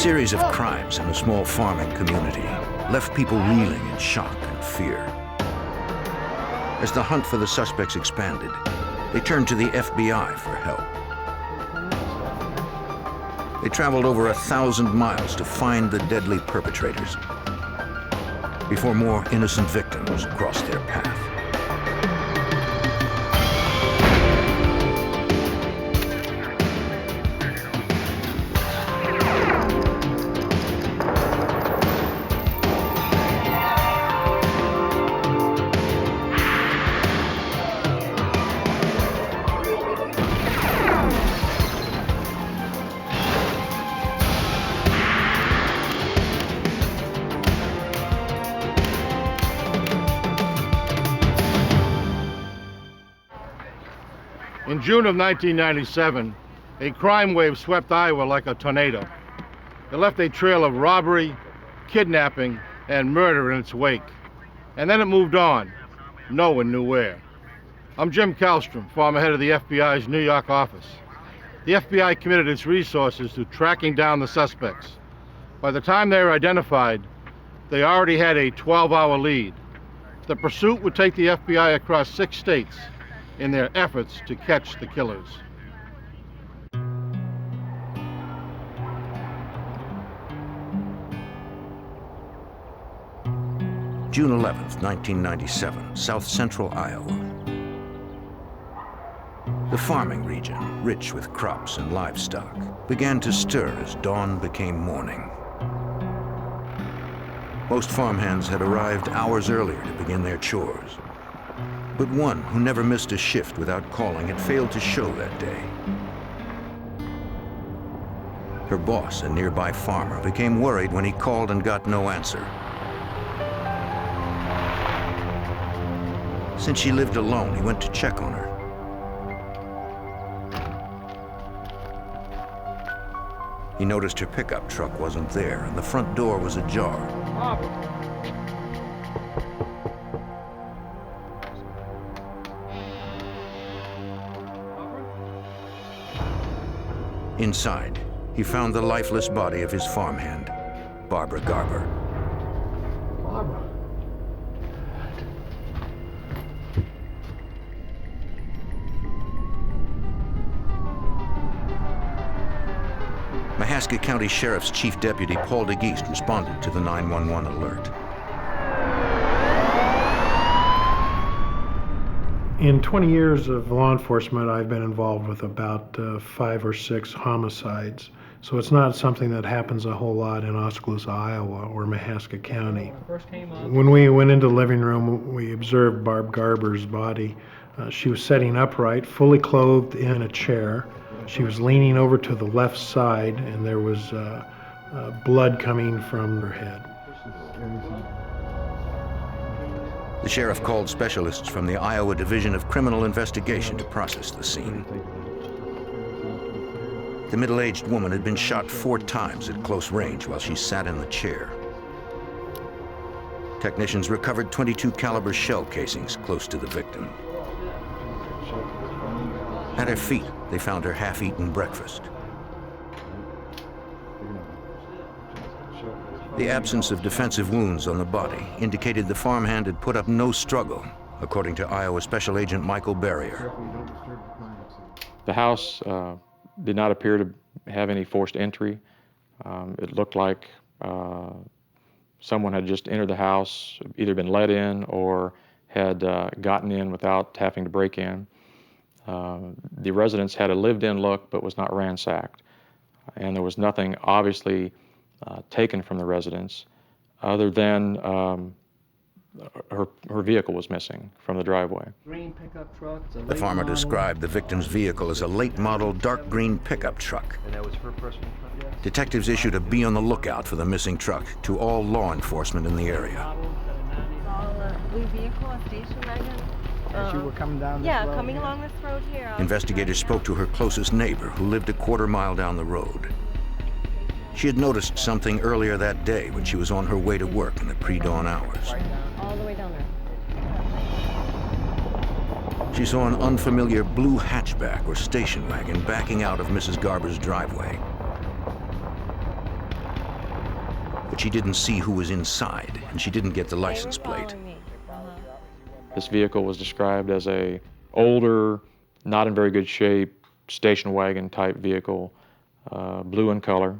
series of crimes in a small farming community left people reeling in shock and fear. As the hunt for the suspects expanded, they turned to the FBI for help. They traveled over 1,000 miles to find the deadly perpetrators before more innocent victims crossed their path. In June of 1997, a crime wave swept Iowa like a tornado. It left a trail of robbery, kidnapping, and murder in its wake. And then it moved on. No one knew where. I'm Jim Kallstrom, former head of the FBI's New York office. The FBI committed its resources to tracking down the suspects. By the time they were identified, they already had a 12-hour lead. The pursuit would take the FBI across 6 states in their efforts to catch the killers. June 11th, 1997, south central Iowa. The farming region, rich with crops and livestock, began to stir as dawn became morning. Most farmhands had arrived hours earlier to begin their chores. But one who never missed a shift without calling had failed to show that day. Her boss, a nearby farmer, became worried when he called and got no answer. Since she lived alone, he went to check on her. He noticed her pickup truck wasn't there, and the front door was ajar. Inside, he found the lifeless body of his farmhand, Barbara Garber. Barbara. Mahaska County Sheriff's Chief Deputy Paul DeGeest responded to the 911 alert. In 20 years of law enforcement, I've been involved with about 5 or 6 homicides. So it's not something that happens a whole lot in Oskaloosa, Iowa, or Mahaska County. When we went into the living room, we observed Barb Garber's body. She was sitting upright, fully clothed in a chair. She was leaning over to the left side, and there was blood coming from her head. The sheriff called specialists from the Iowa Division of Criminal Investigation to process the scene. The middle-aged woman had been shot 4 times at close range while she sat in the chair. Technicians recovered .22 caliber shell casings close to the victim. At her feet, they found her half-eaten breakfast. The absence of defensive wounds on the body indicated the farmhand had put up no struggle, according to Iowa Special Agent Michael Barrier. The house did not appear to have any forced entry. It looked like someone had just entered the house, either been let in or had gotten in without having to break in. The residence had a lived-in look but was not ransacked, and there was nothing obviously taken from the residence other than her vehicle was missing from the driveway. Green pickup truck. The farmer described the victim's vehicle as a late-model dark green pickup truck. And that was her personal truck? Yes. Detectives issued a be on the lookout for the missing truck to all law enforcement in the area. Vehicle, a station wagon. As you were coming down this road? Yeah, coming along this road here. Investigators spoke to her closest neighbor, who lived a quarter mile down the road. She had noticed something earlier that day when she was on her way to work in the pre-dawn hours. All the way down there. She saw an unfamiliar blue hatchback or station wagon backing out of Mrs. Garber's driveway. but she didn't see who was inside, and she didn't get the license plate. Following me. This vehicle was described as a older, not in very good shape, station wagon type vehicle, blue in color.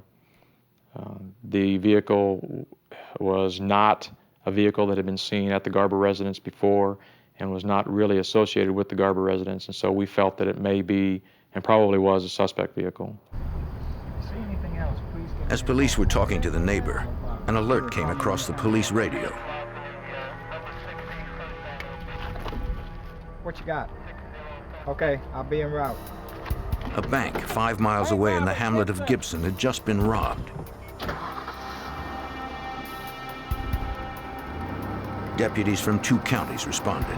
The vehicle was not a vehicle that had been seen at the Garber residence before and was not really associated with the Garber residence, and so we felt that it may be, and probably was, a suspect vehicle. As police were talking to the neighbor, an alert came across the police radio. What you got? Okay, I'll be en route. A bank 5 miles away in the hamlet of Gibson had just been robbed. Deputies from 2 counties responded.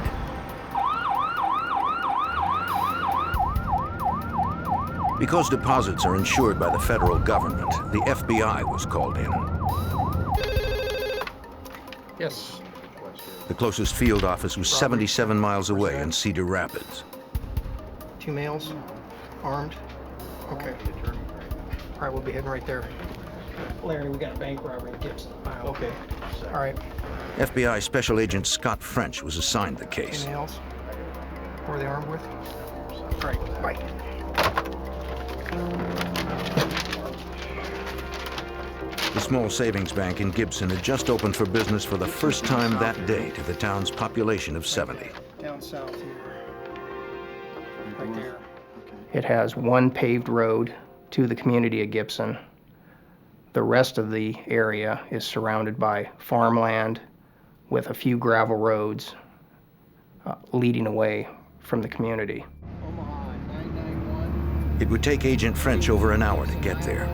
Because deposits are insured by the federal government, the FBI was called in. Yes. The closest field office was 77 miles away in Cedar Rapids. 2 males, armed. Okay. All right, we'll be heading right there. Larry, we got a bank robbery in Gibson. Okay. All right. FBI Special Agent Scott French was assigned the 2 case. males. What are they armed with? All right, bye. The small savings bank in Gibson had just opened for business for the first time that day to the town's population of 70. Down south here. Right there. It has 1 paved road to the community of Gibson. The rest of the area is surrounded by farmland with a few gravel roads leading away from the community. Omaha 991. It would take Agent French over an hour to get there.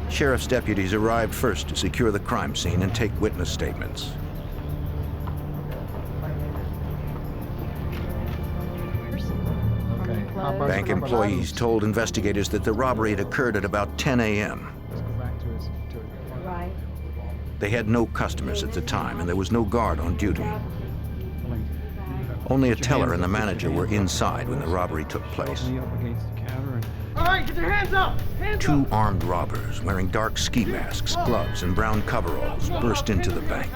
Sheriff's deputies arrived first to secure the crime scene and take witness statements. Okay. How about Bank employees told investigators that the robbery had occurred at about 10 a.m. Let's go back to it. Right. They had no customers at the time, and there was no guard on duty. Only a teller and the manager were inside when the robbery took place. All right, get your hands up! Hands 2 armed robbers wearing dark ski masks, gloves, and brown coveralls burst into the bank.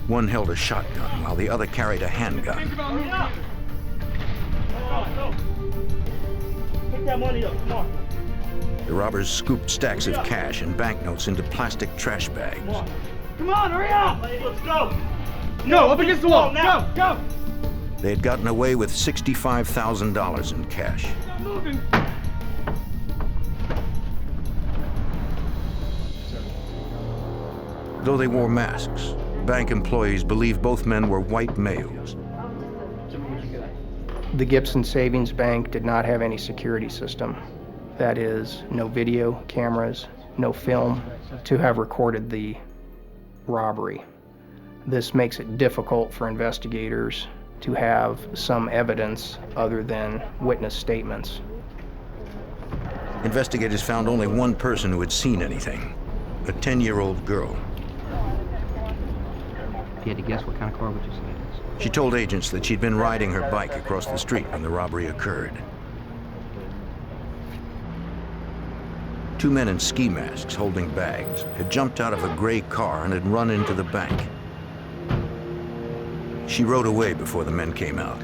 One held a shotgun while the other carried a handgun. Pick that money up, come on. The robbers scooped stacks of cash and banknotes into plastic trash bags. Come on, hurry up! Let's go! No, up against the wall, now! Go! They had gotten away with $65,000 in cash. Moving! Though they wore masks, bank employees believed both men were white males. The Gibson Savings Bank did not have any security system. That is, no video cameras, no film to have recorded the robbery. This makes it difficult for investigators to have some evidence other than witness statements. Investigators found only one person who had seen anything, a 10-year-old girl. If you had to guess, what kind of car would you say it is? She told agents that she'd been riding her bike across the street when the robbery occurred. 2 men in ski masks holding bags had jumped out of a gray car and had run into the bank. She rode away before the men came out.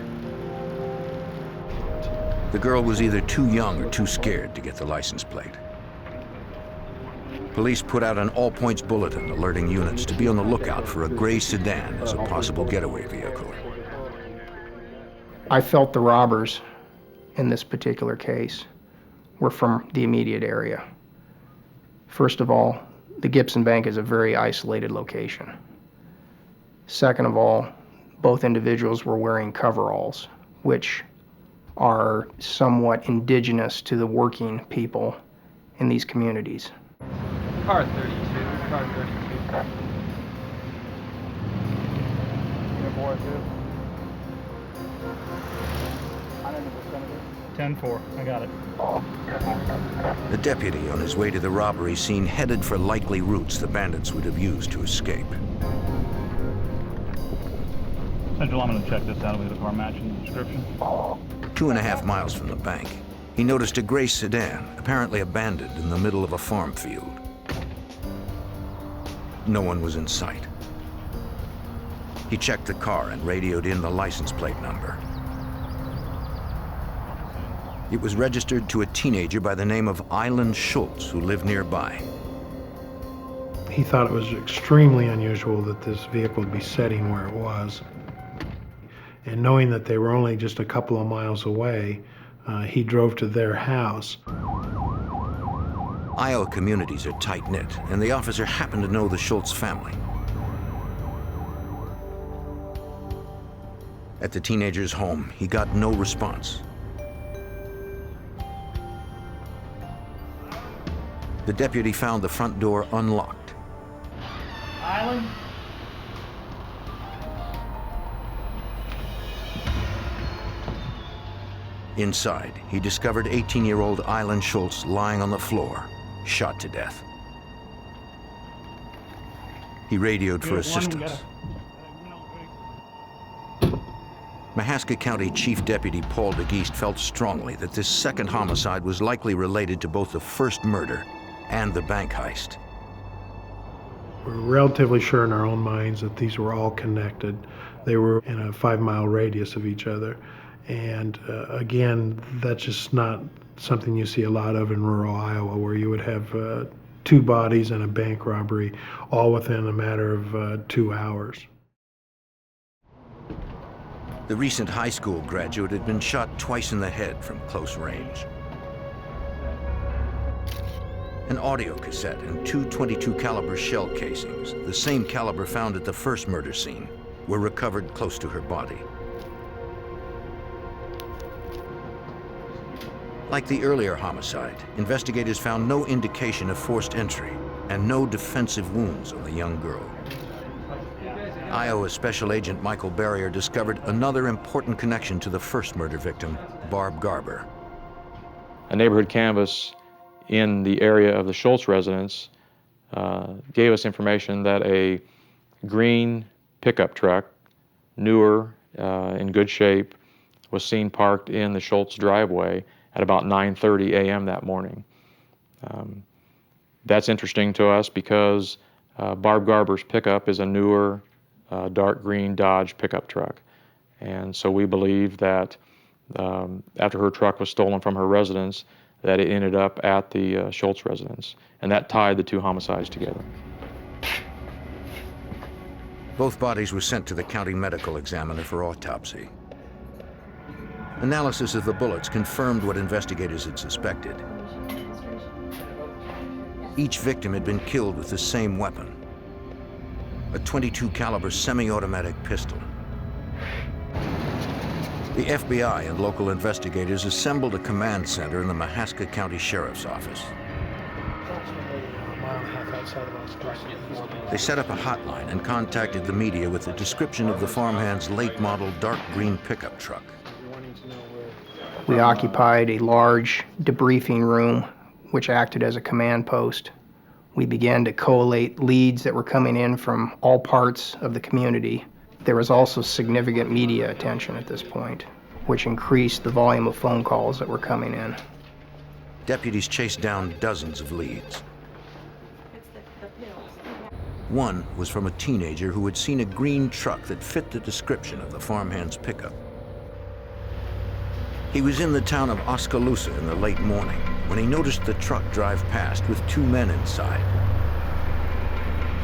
The girl was either too young or too scared to get the license plate. Police put out an all-points bulletin alerting units to be on the lookout for a gray sedan as a possible getaway vehicle. I felt the robbers in this particular case were from the immediate area. First of all, the Gibson Bank is a very isolated location. Second of all, both individuals were wearing coveralls, which are somewhat indigenous to the working people in these communities. Car 32. Car 32. Good boy, dude. 10-4. I got it. The deputy on his way to the robbery scene headed for likely routes the bandits would have used to escape. Central, I'm going to check this out. We have a car matching the description. 2.5 miles from the bank, he noticed a gray sedan, apparently abandoned in the middle of a farm field. No one was in sight. He checked the car and radioed in the license plate number. It was registered to a teenager by the name of Island Schultz, who lived nearby. He thought it was extremely unusual that this vehicle would be sitting where it was. And knowing that they were only just a couple of miles away, he drove to their house. Iowa communities are tight-knit, and the officer happened to know the Schultz family. At the teenager's home, he got no response. The deputy found the front door unlocked. Island? Inside, he discovered 18-year-old Island Schultz lying on the floor, shot to death. He radioed for assistance. Mahaska County Chief Deputy Paul DeGeest felt strongly that this second homicide was likely related to both the first murder and the bank heist. We're relatively sure in our own minds that these were all connected. They were in a 5-mile radius of each other. And again, that's just not something you see a lot of in rural Iowa, where you would have 2 bodies and a bank robbery all within a matter of 2 hours. The recent high school graduate had been shot twice in the head from close range. An audio cassette and 2 .22 caliber shell casings, the same caliber found at the first murder scene, were recovered close to her body. Like the earlier homicide, investigators found no indication of forced entry and no defensive wounds on the young girl. Iowa Special Agent Michael Barrier discovered another important connection to the first murder victim, Barb Garber. A neighborhood canvass in the area of the Schultz residence gave us information that a green pickup truck, newer, in good shape, was seen parked in the Schultz driveway at about 9:30 a.m. that morning. That's interesting to us because Barb Garber's pickup is a newer, dark green Dodge pickup truck. And so we believe that after her truck was stolen from her residence, that it ended up at the Schultz residence. And that tied the 2 homicides together. Both bodies were sent to the county medical examiner for autopsy. Analysis of the bullets confirmed what investigators had suspected. Each victim had been killed with the same weapon, a .22 caliber semi-automatic pistol. The FBI and local investigators assembled a command center in the Mahaska County Sheriff's Office. They set up a hotline and contacted the media with a description of the farmhand's late model dark green pickup truck. We occupied a large debriefing room, which acted as a command post. We began to collate leads that were coming in from all parts of the community. There was also significant media attention at this point, which increased the volume of phone calls that were coming in. Deputies chased down dozens of leads. One was from a teenager who had seen a green truck that fit the description of the farmhand's pickup. He was in the town of Oskaloosa in the late morning when he noticed the truck drive past with 2 men inside.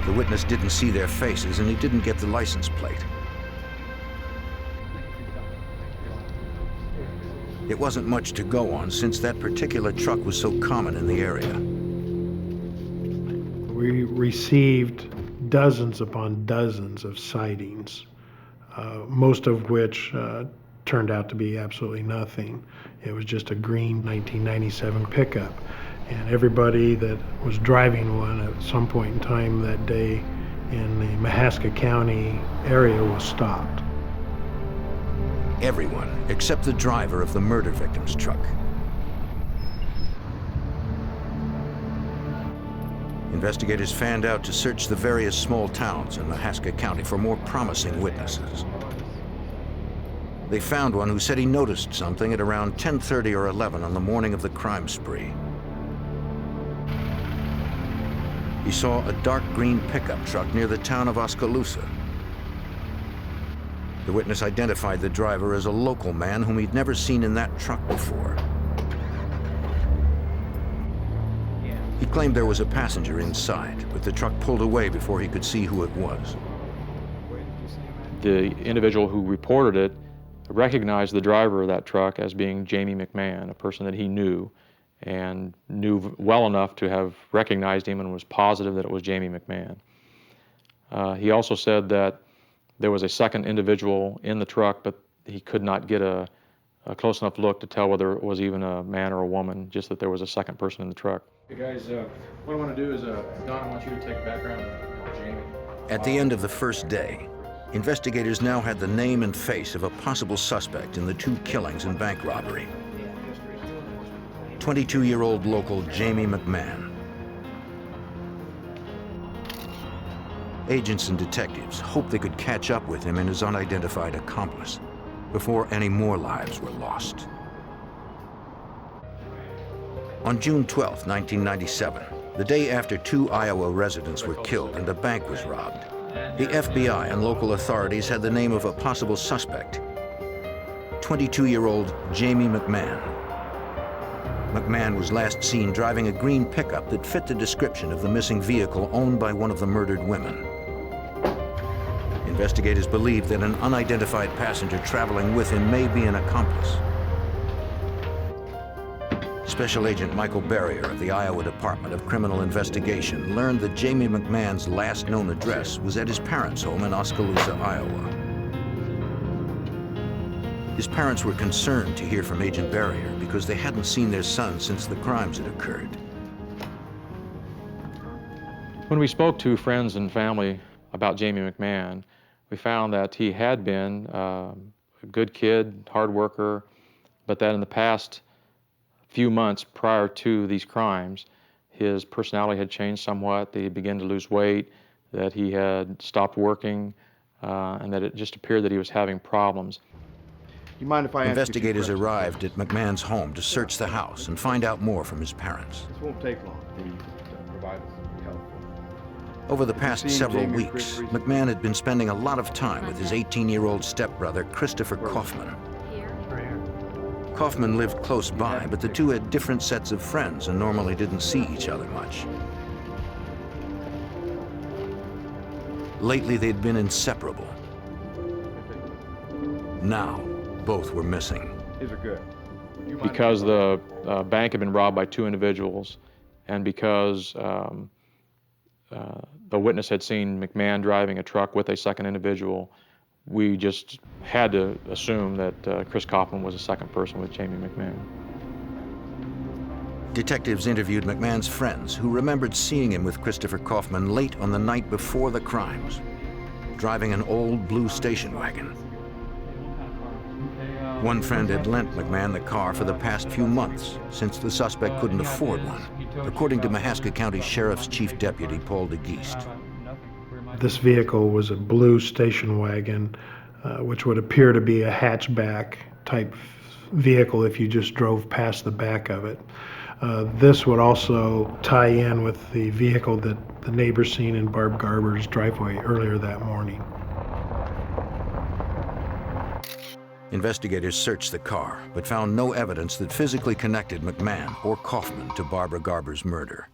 The witness didn't see their faces and he didn't get the license plate. It wasn't much to go on since that particular truck was so common in the area. We received dozens upon dozens of sightings, most of which turned out to be absolutely nothing. It was just a green 1997 pickup. And everybody that was driving one at some point in time that day in the Mahaska County area was stopped. Everyone except the driver of the murder victim's truck. Investigators fanned out to search the various small towns in Mahaska County for more promising witnesses. They found one who said he noticed something at around 10:30 or 11 on the morning of the crime spree. He saw a dark green pickup truck near the town of Oskaloosa. The witness identified the driver as a local man whom he'd never seen in that truck before. He claimed there was a passenger inside, but the truck pulled away before he could see who it was. The individual who reported it recognized the driver of that truck as being Jamie McMahon, a person that he knew, and knew well enough to have recognized him and was positive that it was Jamie McMahon. He also said that there was a second individual in the truck, but he could not get a close enough look to tell whether it was even a man or a woman, just that there was a second person in the truck. Hey guys, what I want to do is, Don, I want you to take background on Jamie. At the end of the first day, investigators now had the name and face of a possible suspect in the 2 killings and bank robbery. 22-year-old local Jamie McMahon. Agents and detectives hoped they could catch up with him and his unidentified accomplice before any more lives were lost. On June 12, 1997, the day after 2 Iowa residents were killed and a bank was robbed, the FBI and local authorities had the name of a possible suspect, 22-year-old Jamie McMahon. McMahon was last seen driving a green pickup that fit the description of the missing vehicle owned by one of the murdered women. Investigators believe that an unidentified passenger traveling with him may be an accomplice. Special Agent Michael Barrier of the Iowa Department of Criminal Investigation learned that Jamie McMahon's last known address was at his parents' home in Oskaloosa, Iowa. His parents were concerned to hear from Agent Barrier because they hadn't seen their son since the crimes had occurred. When we spoke to friends and family about Jamie McMahon, we found that he had been a good kid, hard worker, but that in the past few months prior to these crimes, his personality had changed somewhat, that he began to lose weight, that he had stopped working, and that it just appeared that he was having problems. You mind if I ask Investigators you a few arrived at McMahon's home to search the house and find out more from his parents. questions? This won't take long. Can you provide us some help? Over the past seen several Jamie weeks, Chris recently? McMahon had been spending a lot of time with his 18-year-old stepbrother, Christopher Kaufman. Kaufman lived close by, but the two had different sets of friends and normally didn't see each other much. Lately, they'd been inseparable. Now, both were missing. These are good. Because the bank had been robbed by 2 individuals, and because the witness had seen McMahon driving a truck with a second individual, we just had to assume that Chris Kaufman was a second person with Jamie McMahon. Detectives interviewed McMahon's friends who remembered seeing him with Christopher Kaufman late on the night before the crimes, driving an old blue station wagon. One friend had lent McMahon the car for the past few months, since the suspect couldn't afford one, according to Mahaska County Sheriff's Chief Deputy Paul DeGeest. This vehicle was a blue station wagon, which would appear to be a hatchback type vehicle if you just drove past the back of it. This would also tie in with the vehicle that the neighbor seen in Barb Garber's driveway earlier that morning. Investigators searched the car, but found no evidence that physically connected McMahon or Kaufman to Barbara Garber's murder.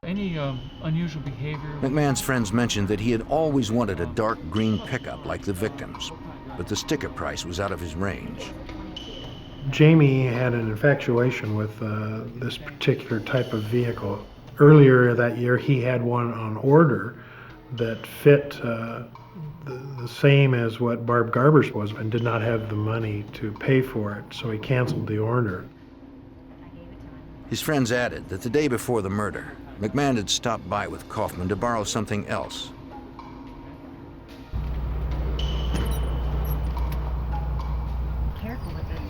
Any unusual behavior? McMahon's friends mentioned that he had always wanted a dark green pickup like the victims, but the sticker price was out of his range. Jamie had an infatuation with this particular type of vehicle. Earlier that year, he had one on order that fit the same as what Barb Garber's was and did not have the money to pay for it, so he canceled the order. His friends added that the day before the murder, McMahon had stopped by with Kaufman to borrow something else. Careful with it.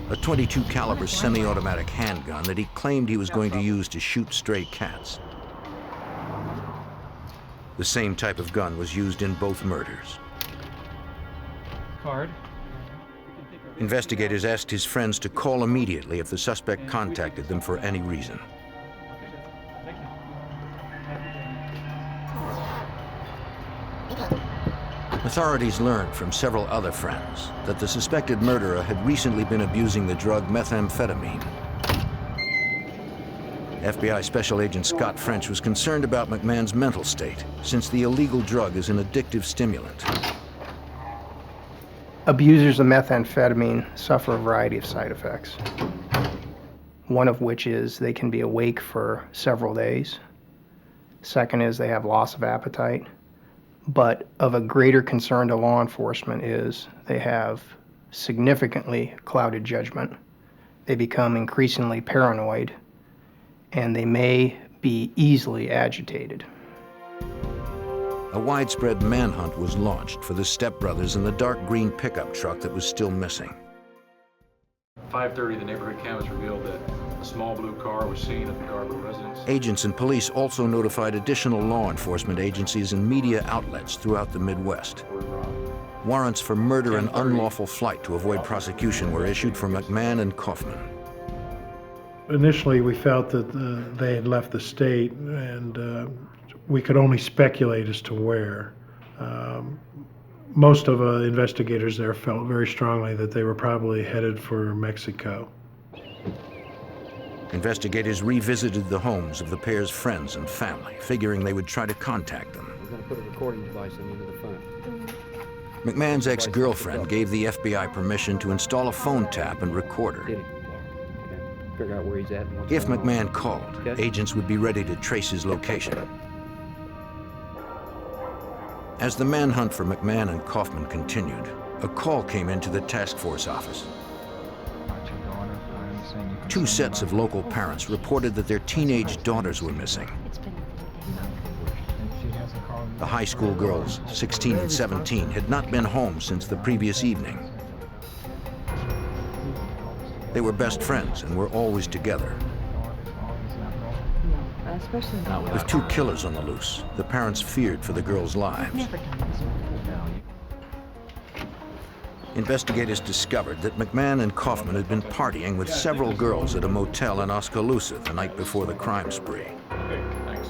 A .22 caliber semi-automatic handgun that he claimed he was going to use to shoot stray cats. The same type of gun was used in both murders. Card. Investigators asked his friends to call immediately if the suspect contacted them for any reason. Authorities learned from several other friends that the suspected murderer had recently been abusing the drug methamphetamine. FBI Special Agent Scott French was concerned about McMahon's mental state, since the illegal drug is an addictive stimulant. Abusers of methamphetamine suffer a variety of side effects, one of which is they can be awake for several days. Second is they have loss of appetite. But of a greater concern to law enforcement is they have significantly clouded judgment. They become increasingly paranoid, and they may be easily agitated. A widespread manhunt was launched for the stepbrothers in the dark green pickup truck that was still missing. 5:30, the neighborhood canvas revealed that a small blue car was seen at the Garber residence. Agents and police also notified additional law enforcement agencies and media outlets throughout the Midwest. Warrants for murder and unlawful flight to avoid prosecution were issued for McMahon and Kaufman. Initially, we felt that they had left the state, and we could only speculate as to where. Most of investigators there felt very strongly that they were probably headed for Mexico. Investigators revisited the homes of the pair's friends and family, figuring they would try to contact them. We're going to put a recording device into the phone. McMahon's ex-girlfriend gave the FBI permission to install a phone tap and recorder. Okay. Figure out where he's at and what's If going on. McMahon called, Okay. agents would be ready to trace his location. As the manhunt for McMahon and Kaufman continued, a call came into the task force office. Two sets of local parents reported that their teenage daughters were missing. The high school girls, 16 and 17, had not been home since the previous evening. They were best friends and were always together. With two killers on the loose, the parents feared for the girls' lives. Investigators discovered that McMahon and Kaufman had been partying with several girls at a motel in Oskaloosa the night before the crime spree. Okay, thanks.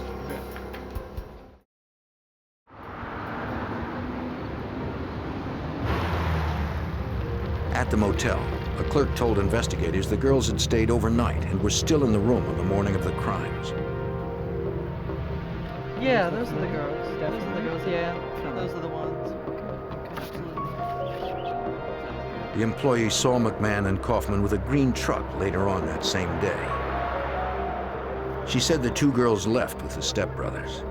At the motel, a clerk told investigators the girls had stayed overnight and were still in the room on the morning of the crimes. Yeah, those are the girls. Those are the girls, yeah. Those are the ones. The employee saw McMahon and Kaufman with a green truck later on that same day. She said the two girls left with the stepbrothers.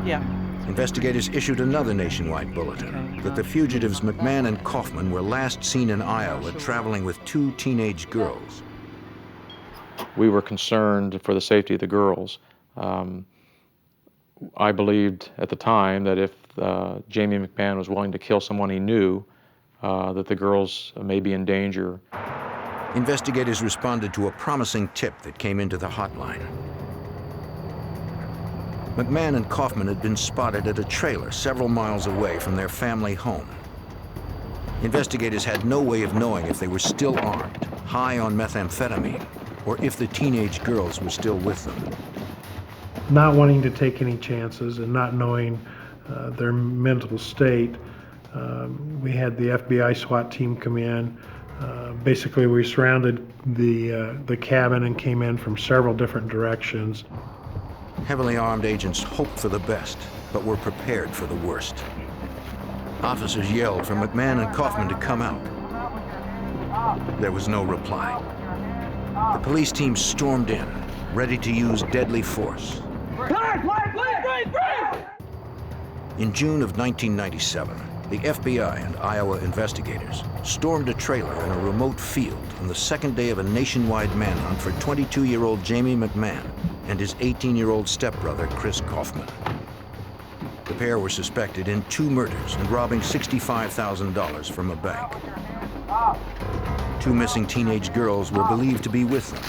Yeah. Investigators issued another nationwide bulletin that the fugitives McMahon and Kaufman were last seen in Iowa traveling with two teenage girls. We were concerned for the safety of the girls. I believed at the time that if Jamie McMahon was willing to kill someone he knew, that the girls may be in danger. Investigators responded to a promising tip that came into the hotline. McMahon and Kaufman had been spotted at a trailer several miles away from their family home. Investigators had no way of knowing if they were still armed, high on methamphetamine, or if the teenage girls were still with them. Not wanting to take any chances and not knowing their mental state, we had the FBI SWAT team come in. Basically, we surrounded the cabin and came in from several different directions. Heavily armed agents hoped for the best, but were prepared for the worst. Officers yelled for McMahon and Kaufman to come out. There was no reply. The police team stormed in, ready to use deadly force. In June of 1997, the FBI and Iowa investigators stormed a trailer in a remote field on the second day of a nationwide manhunt for 22-year-old Jamie McMahon and his 18-year-old stepbrother, Chris Kaufman. The pair were suspected in 2 murders and robbing $65,000 from a bank. 2 missing teenage girls were believed to be with them.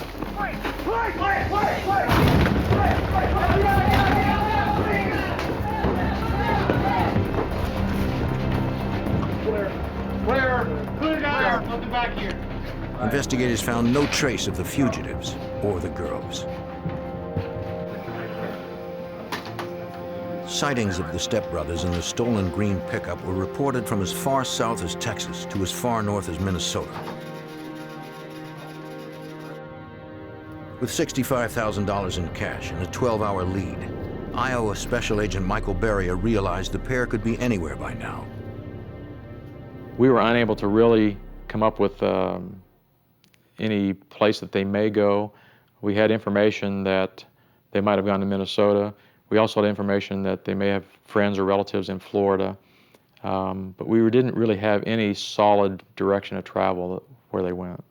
Nothing back here. Investigators found no trace of the fugitives or the girls. Sightings of the stepbrothers in the stolen green pickup were reported from as far south as Texas to as far north as Minnesota. With $65,000 in cash and a 12-hour lead, Iowa Special Agent Michael Berria realized the pair could be anywhere by now. We were unable to really come up with any place that they may go. We had information that they might have gone to Minnesota. We also had information that they may have friends or relatives in Florida. But we didn't really have any solid direction of travel where they went.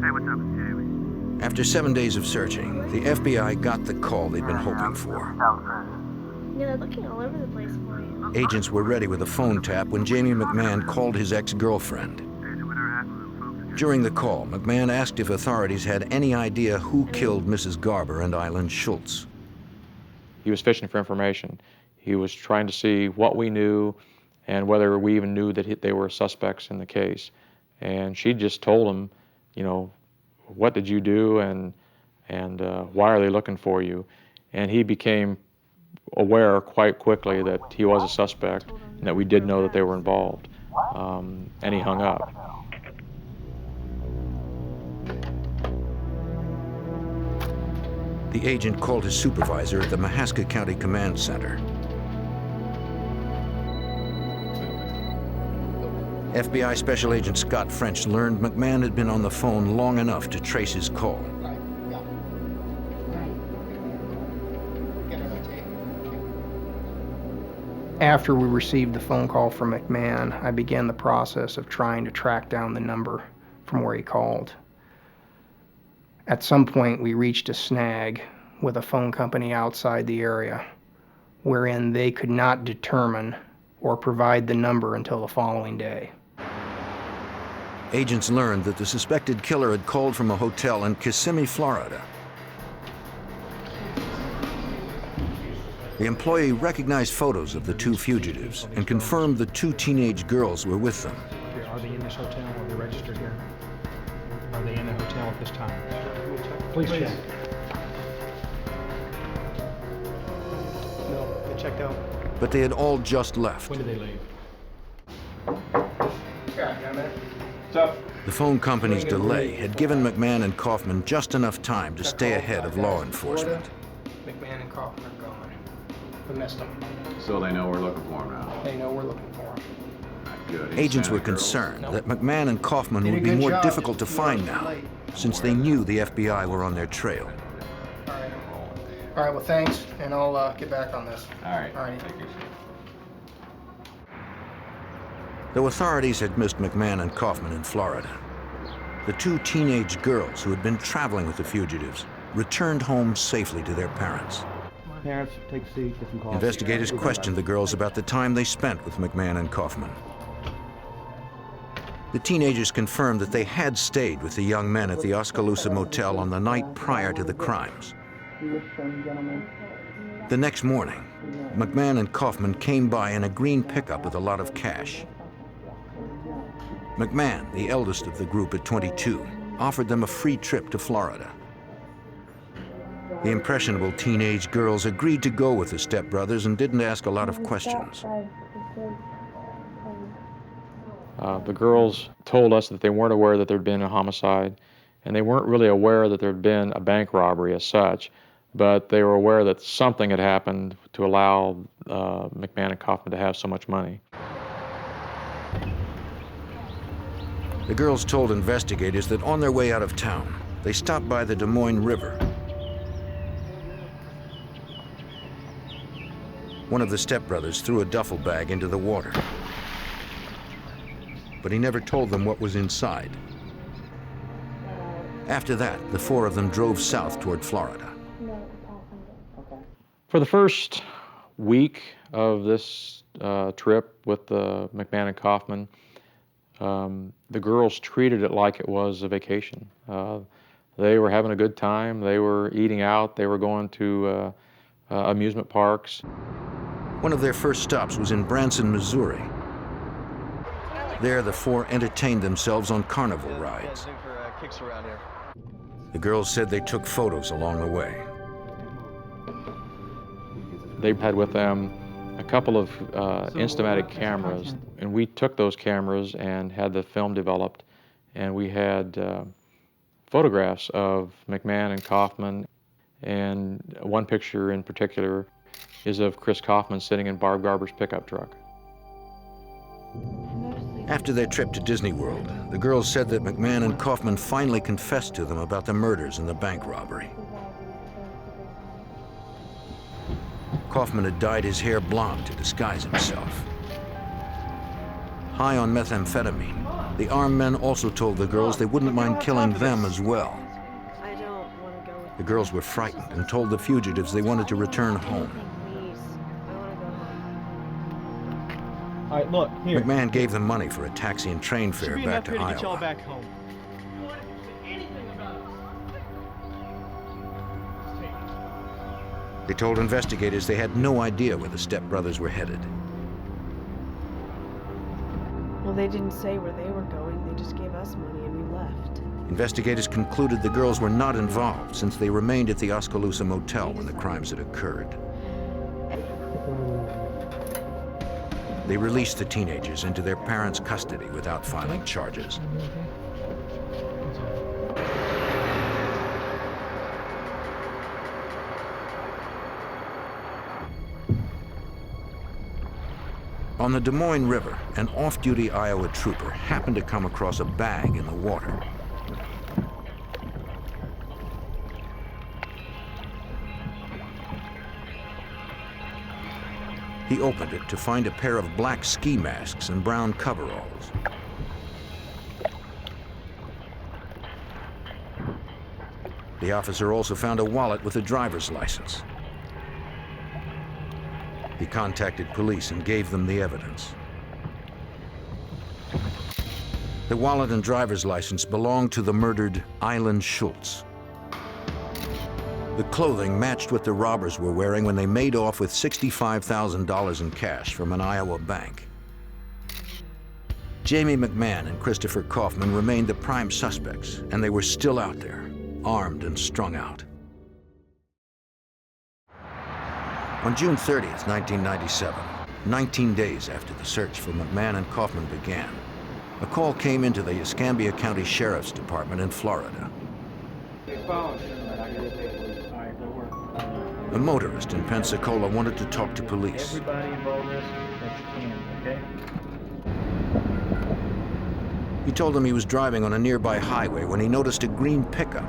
Hey, what's up, it's Jamie. After 7 days of searching, the FBI got the call they'd been hoping for. Yeah, they're looking all over the place for you. Agents were ready with a phone tap when Jamie McMahon called his ex-girlfriend. During the call, McMahon asked if authorities had any idea who killed Mrs. Garber and Eileen Schultz. He was fishing for information. He was trying to see what we knew and whether we even knew that they were suspects in the case. And she just told him, you know, what did you do and why are they looking for you? And he became aware quite quickly that he was a suspect and that we did know that they were involved. And he hung up. The agent called his supervisor at the Mahaska County Command Center. FBI Special Agent Scott French learned McMahon had been on the phone long enough to trace his call. After we received the phone call from McMahon, I began the process of trying to track down the number from where he called. At some point, we reached a snag with a phone company outside the area, wherein they could not determine or provide the number until the following day. Agents learned that the suspected killer had called from a hotel in Kissimmee, Florida. The employee recognized photos of the two fugitives and confirmed the two teenage girls were with them. Are they in this hotel? Are they registered here? Are they in the hotel at this time? Please check. No, they checked out. But they had all just left. When did they leave? The phone company's delay had given McMahon and Kaufman just enough time to stay ahead of law enforcement. McMahon and Kaufman are gone. We missed them. So they know we're looking for them now. They know we're looking for them. Good. Agents were concerned that McMahon and Kaufman would be more difficult to find now, since they knew the FBI were on their trail. All right, well, thanks, and I'll get back on this. All right. All right. Though authorities had missed McMahon and Kaufman in Florida, the two teenage girls who had been traveling with the fugitives returned home safely to their parents. Parents, take a seat, get some coffee. Investigators questioned the girls about the time they spent with McMahon and Kaufman. The teenagers confirmed that they had stayed with the young men at the Oskaloosa Motel on the night prior to the crimes. The next morning, McMahon and Kaufman came by in a green pickup with a lot of cash. McMahon, the eldest of the group at 22, offered them a free trip to Florida. The impressionable teenage girls agreed to go with the stepbrothers and didn't ask a lot of questions. The girls told us that they weren't aware that there'd been a homicide, and they weren't really aware that there'd been a bank robbery as such, but they were aware that something had happened to allow McMahon and Kaufman to have so much money. The girls told investigators that on their way out of town, they stopped by the Des Moines River. One of the stepbrothers threw a duffel bag into the water, but he never told them what was inside. After that, the four of them drove south toward Florida. For the first week of this trip with McMahon and Kaufman, the girls treated it like it was a vacation. They were having a good time. They were eating out. They were going to amusement parks. One of their first stops was in Branson, Missouri. There, the four entertained themselves on carnival rides. The girls said they took photos along the way. They had with them a couple of Instamatic cameras, and we took those cameras and had the film developed, and we had photographs of McMahon and Kaufman, and one picture in particular is of Chris Kaufman sitting in Barb Garber's pickup truck. After their trip to Disney World, the girls said that McMahon and Kaufman finally confessed to them about the murders and the bank robbery. Kaufman had dyed his hair blonde to disguise himself. High on methamphetamine, the armed men also told the girls they wouldn't mind killing them as well. The girls were frightened and told the fugitives they wanted to return home. All right, look, here. McMahon gave them money for a taxi and train fare back to Iowa. Get y'all back home. They told investigators they had no idea where the stepbrothers were headed. Well, they didn't say where they were going. They just gave us money and we left. Investigators concluded the girls were not involved since they remained at the Oskaloosa Motel when the crimes had occurred. They released the teenagers into their parents' custody without filing charges. On the Des Moines River, an off-duty Iowa trooper happened to come across a bag in the water. He opened it to find a pair of black ski masks and brown coveralls. The officer also found a wallet with a driver's license. He contacted police and gave them the evidence. The wallet and driver's license belonged to the murdered Island Schultz. The clothing matched what the robbers were wearing when they made off with $65,000 in cash from an Iowa bank. Jamie McMahon and Christopher Kaufman remained the prime suspects, and they were still out there, armed and strung out. On June 30th, 1997, 19 days after the search for McMahon and Kaufman began, a call came into the Escambia County Sheriff's Department in Florida. A motorist in Pensacola wanted to talk to police. Everybody involved in this that you can, okay? He told them he was driving on a nearby highway when he noticed a green pickup.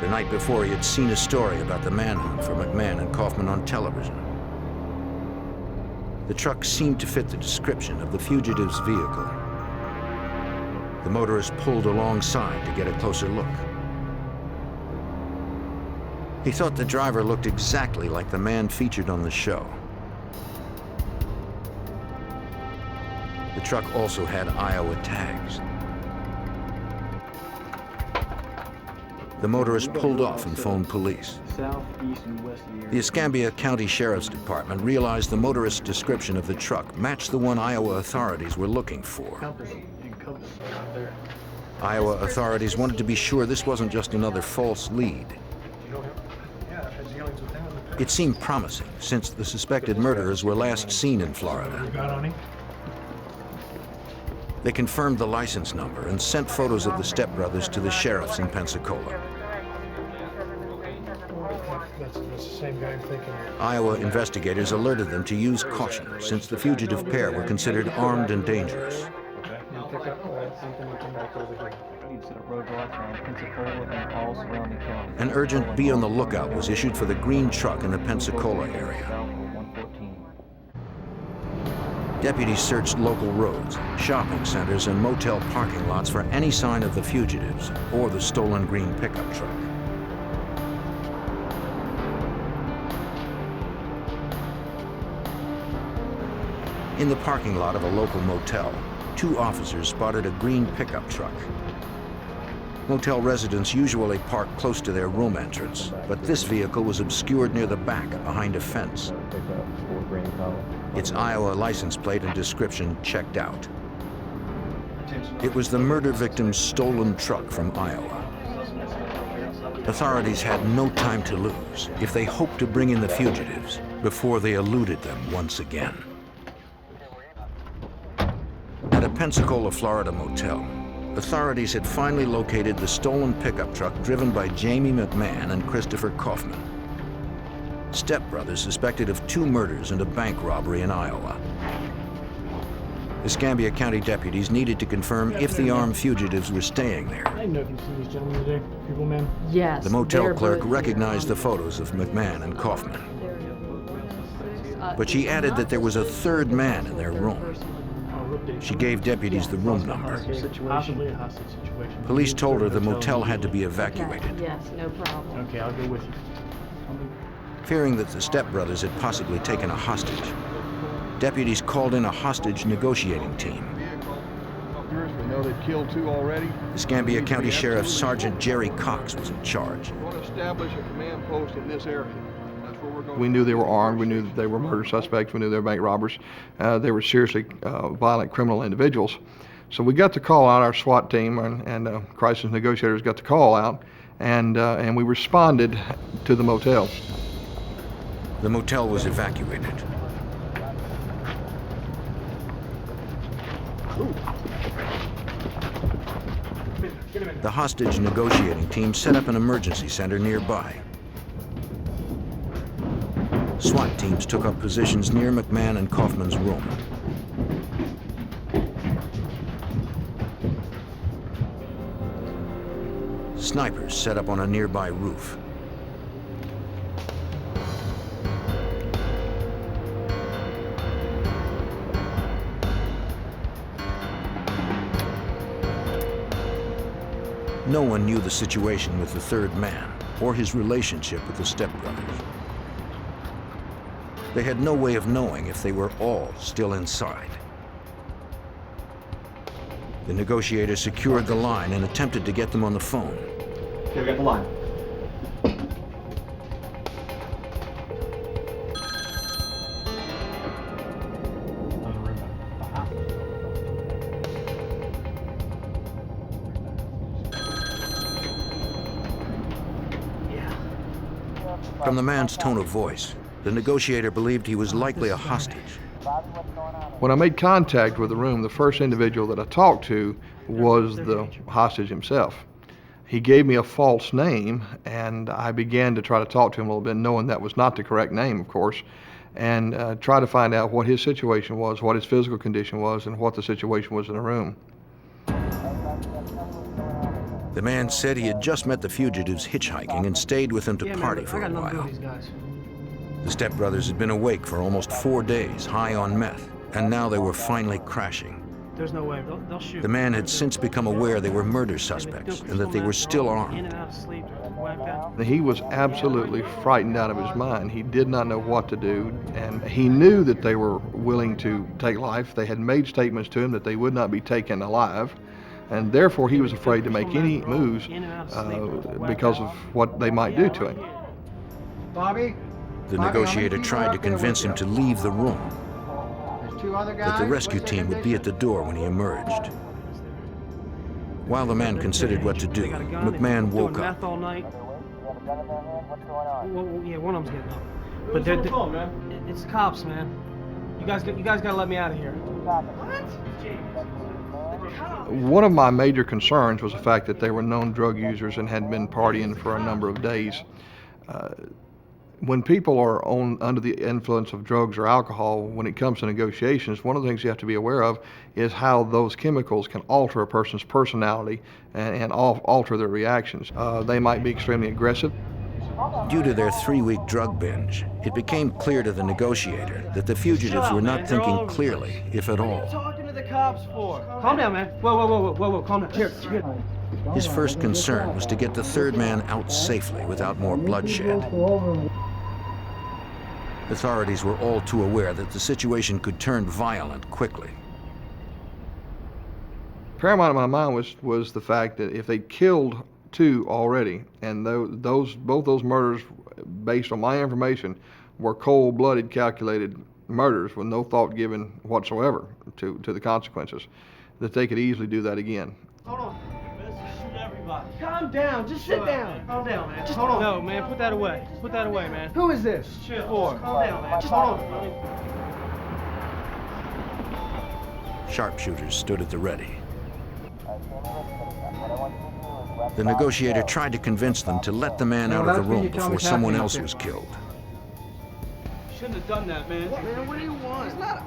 The night before, he had seen a story about the manhunt for McMahon and Kaufman on television. The truck seemed to fit the description of the fugitive's vehicle. The motorist pulled alongside to get a closer look. He thought the driver looked exactly like the man featured on the show. The truck also had Iowa tags. The motorist pulled off and phoned police. South, east, and west of the area. The Escambia County Sheriff's Department realized the motorist's description of the truck matched the one Iowa authorities were looking for. Iowa authorities wanted to be sure this wasn't just another false lead. It seemed promising since the suspected murderers were last seen in Florida. They confirmed the license number and sent photos of the stepbrothers to the sheriffs in Pensacola. That's the same guy I'm thinking of. Iowa investigators alerted them to use caution since the fugitive pair were considered armed and dangerous. An urgent be on the lookout was issued for the green truck in the Pensacola area. Deputies searched local roads, shopping centers, and motel parking lots for any sign of the fugitives or the stolen green pickup truck. In the parking lot of a local motel, two officers spotted a green pickup truck. Motel residents usually park close to their room entrance, but this vehicle was obscured near the back behind a fence. Its Iowa license plate and description checked out. It was the murder victim's stolen truck from Iowa. Authorities had no time to lose if they hoped to bring in the fugitives before they eluded them once again. At a Pensacola, Florida motel, authorities had finally located the stolen pickup truck driven by Jamie McMahon and Christopher Kaufman. Stepbrothers suspected of 2 murders and a bank robbery in Iowa. Escambia County deputies needed to confirm if the armed fugitives were staying there. I didn't know if you've seen these gentlemen today. People, man. Yes. The motel clerk recognized the photos of McMahon and Kaufman, but she added that there was a 3rd man in their room. She gave deputies the room number. Possibly a hostage situation. Police told her the motel had to be evacuated. Yes, no problem. Okay, I'll go with you. Fearing that the stepbrothers had possibly taken a hostage, deputies called in a hostage negotiating team. We know they've killed 2 already. Escambia County Sheriff Sergeant Jerry Cox was in charge. We want to establish a command post in this area. That's where we're going. We knew they were armed. We knew that they were murder suspects. We knew they were bank robbers. They were seriously violent criminal individuals. So we got the call out. Our SWAT team and crisis negotiators got the call out, and we responded to the motel. The motel was evacuated. The hostage negotiating team set up an emergency center nearby. SWAT teams took up positions near McMahon and Kaufman's room. Snipers set up on a nearby roof. No one knew the situation with the 3rd man or his relationship with the stepbrothers. They had no way of knowing if they were all still inside. The negotiator secured the line and attempted to get them on the phone. Okay, we got the line. From the man's tone of voice, the negotiator believed he was likely a hostage. When I made contact with the room, the first individual that I talked to was the hostage himself. He gave me a false name, and I began to try to talk to him a little bit, knowing that was not the correct name, of course, and try to find out what his situation was, what his physical condition was, and what the situation was in the room. The man said he had just met the fugitives hitchhiking and stayed with them to party for a while. The stepbrothers had been awake for almost 4 days, high on meth, and now they were finally crashing. There's no way. They'll shoot. The man had since become aware they were murder suspects and that they were still armed. In and out of sleep. Whacked out. He was absolutely frightened out of his mind. He did not know what to do, and he knew that they were willing to take life. They had made statements to him that they would not be taken alive, and therefore he was afraid to make any moves because of what they might do to him. Bobby? The negotiator tried to convince him to leave the room, that the rescue team would be at the door when he emerged. While the man considered what to do, McMahon woke up. Meth all night. Well, yeah, one of them's getting up. But they're, it's the cops, man. You guys gotta let me out of here. What? One of my major concerns was the fact that they were known drug users and had been partying for a number of days. When people are under the influence of drugs or alcohol, when it comes to negotiations, one of the things you have to be aware of is how those chemicals can alter a person's personality and alter their reactions. They might be extremely aggressive. Due to their 3-week drug binge, it became clear to the negotiator that the fugitives were not thinking clearly, if at all. What are you talking to the cops for? Calm down, man. Whoa, calm down. Here. His first concern was to get the 3rd man out safely without more bloodshed. Authorities were all too aware that the situation could turn violent quickly. paramount in my mind was the fact that if they killed two already, and both those murders, based on my information, were cold-blooded, calculated murders with no thought given whatsoever to the consequences, that they could easily do that again. Hold on. Let's shoot everybody. Calm down. Just sit down. Calm down, man. Just hold on. No, man. Put that away. Put that away, man. Who is this? Chill. Calm down, man. Just hold on. Sharpshooters stood at the ready. The negotiator tried to convince them to let the man out of the room before someone else was killed. Shouldn't have done that, man. What, man? What do you want? He's not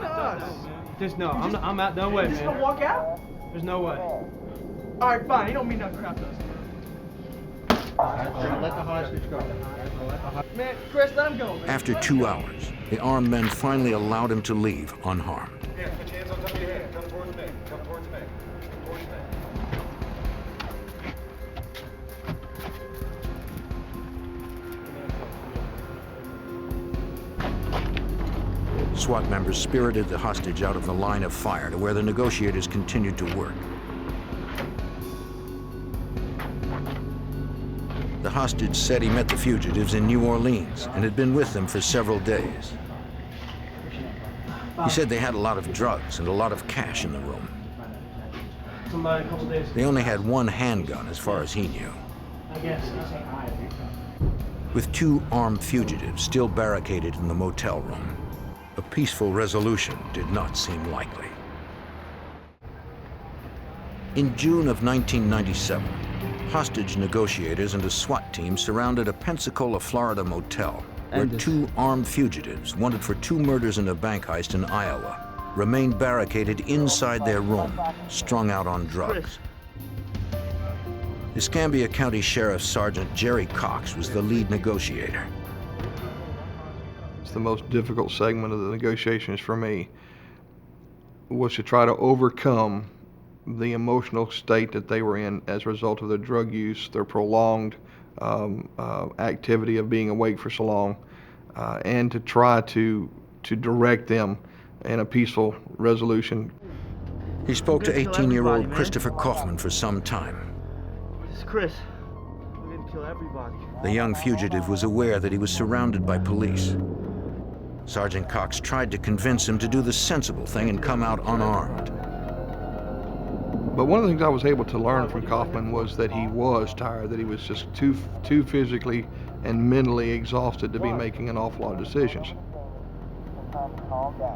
us. There's no. I'm out. No way, man. You just gonna walk out? There's no way. All right, fine. You don't mean nothing crap to us. Let the hostage go. Man, Chris, let him go, man. After 2 hours, the armed men finally allowed him to leave unharmed. Yeah, put your hands on top of your head. Come towards me. Come towards me. Towards me. SWAT members spirited the hostage out of the line of fire to where the negotiators continued to work. The hostage said he met the fugitives in New Orleans and had been with them for several days. He said they had a lot of drugs and a lot of cash in the room. Somebody a couple days. They only had one handgun as far as he knew. I guess. With 2 armed fugitives still barricaded in the motel room, a peaceful resolution did not seem likely. In June of 1997, hostage negotiators and a SWAT team surrounded a Pensacola, Florida motel where 2 armed fugitives wanted for 2 murders and a bank heist in Iowa remained barricaded inside their room, strung out on drugs. Escambia County Sheriff Sergeant Jerry Cox was the lead negotiator. The most difficult segment of the negotiations for me was to try to overcome the emotional state that they were in as a result of their drug use, their prolonged activity of being awake for so long, and to try to direct them in a peaceful resolution. He spoke to 18-year-old Christopher Kaufman for some time. This is Chris. We're gonna kill everybody. The young fugitive was aware that he was surrounded by police. Sergeant Cox tried to convince him to do the sensible thing and come out unarmed. But one of the things I was able to learn from Kaufman was that he was tired, that he was just too physically and mentally exhausted to be making an awful lot of decisions.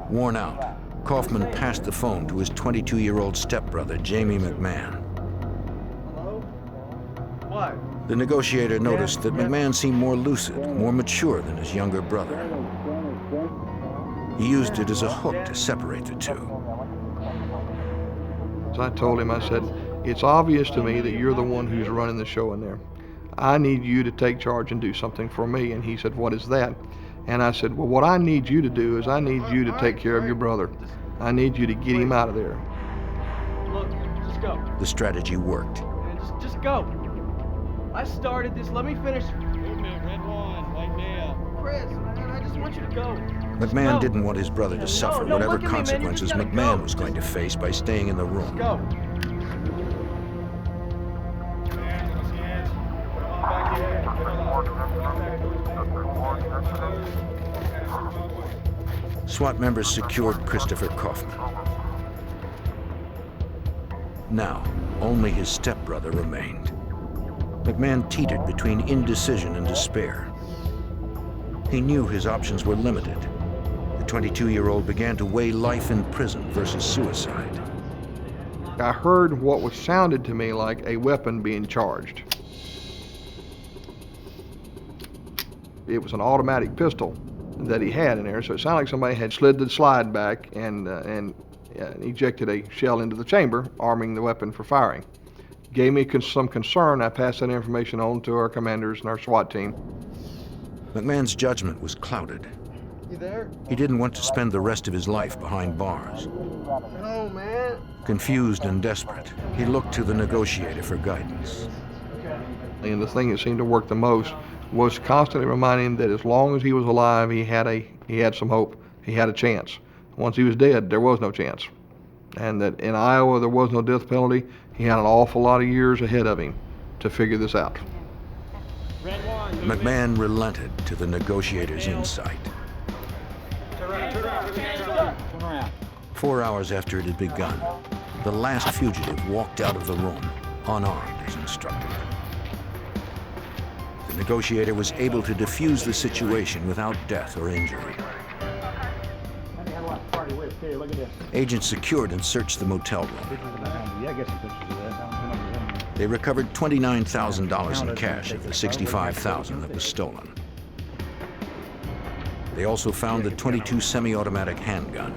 Worn out, Kaufman passed the phone to his 22-year-old stepbrother, Jamie McMahon. Hello? What? The negotiator noticed that McMahon seemed more lucid, more mature than his younger brother. He used it as a hook to separate the two. So I told him, I said, it's obvious to me that you're the one who's running the show in there. I need you to take charge and do something for me. And he said, what is that? And I said, well, what I need you to do is I need you to take care of your brother. I need you to get him out of there. Look, just go. The strategy worked. Man, just go. I started this. Let me finish. Movement, red one, white male. Chris, man, I just want you to go. McMahon didn't want his brother to suffer No, whatever look at me, man. You consequences just gotta McMahon go. was going to face by staying in the room. Go. SWAT members secured Christopher Kaufman. Now, only his stepbrother remained. McMahon teetered between indecision and despair. He knew his options were limited. The 22-year-old began to weigh life in prison versus suicide. I heard what sounded to me like a weapon being charged. It was an automatic pistol that he had in there, so it sounded like somebody had slid the slide back and ejected a shell into the chamber, arming the weapon for firing. Gave me some concern. I passed that information on to our commanders and our SWAT team. McMahon's judgment was clouded. You there? He didn't want to spend the rest of his life behind bars. No, man. Confused and desperate, he looked to the negotiator for guidance. And the thing that seemed to work the most was constantly reminding him that as long as he was alive, he had some hope. He had a chance. Once he was dead, there was no chance. and that in Iowa there was no death penalty. He had an awful lot of years ahead of him to figure this out. McMahon relented to the negotiators' insight. 4 hours after it had begun, the last fugitive walked out of the room, unarmed as instructed. The negotiator was able to defuse the situation without death or injury. Agents secured and searched the motel room. They recovered $29,000 in cash of the $65,000 that was stolen. They also found the .22 semi-automatic handgun.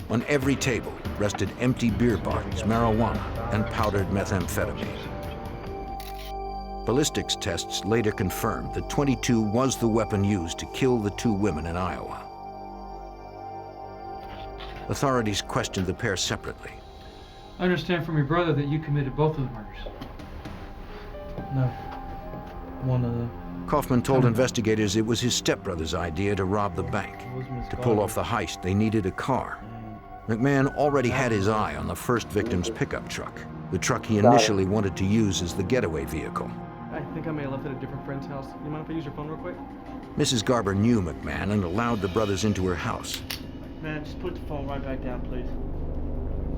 On every table rested empty beer bottles, marijuana, and powdered methamphetamine. Ballistics tests later confirmed that .22 was the weapon used to kill the 2 women in Iowa. Authorities questioned the pair separately. I understand from your brother that you committed both of the murders. No. One of them. Kaufman told investigators it was his stepbrother's idea to rob the bank. To pull off the heist, they needed a car. McMahon already had his eye on the first victim's pickup truck, the truck he initially wanted to use as the getaway vehicle. I think I may have left it at a different friend's house. You mind if I use your phone real quick? Mrs. Garber knew McMahon and allowed the brothers into her house. Man, just put the phone right back down, please.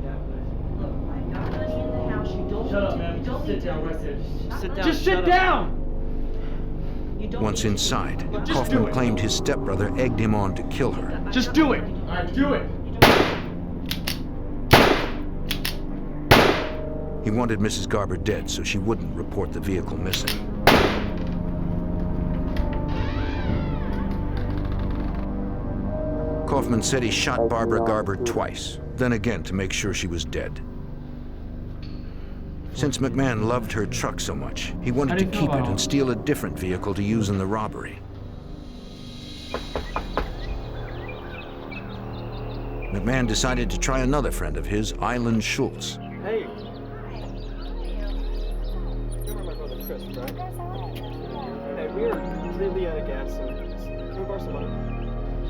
Yeah, please. Look, I've got money in the house. You don't Shut need up, to, man. you don't Just need sit to down right there. Just Sit down. Just sit down! You don't Once need to- inside, Just do Kaufman it. claimed his stepbrother egged him on to kill her. Just do it! Alright, do it! He wanted Mrs. Garber dead so she wouldn't report the vehicle missing. Kaufman said he shot Barbara Garber twice, then again to make sure she was dead. Since McMahon loved her truck so much, he wanted to keep it and steal a different vehicle to use in the robbery. McMahon decided to try another friend of his, Island Schultz. Hey! You're my brother Chris, right? Hey, we are completely out of gas, so can we borrow some money?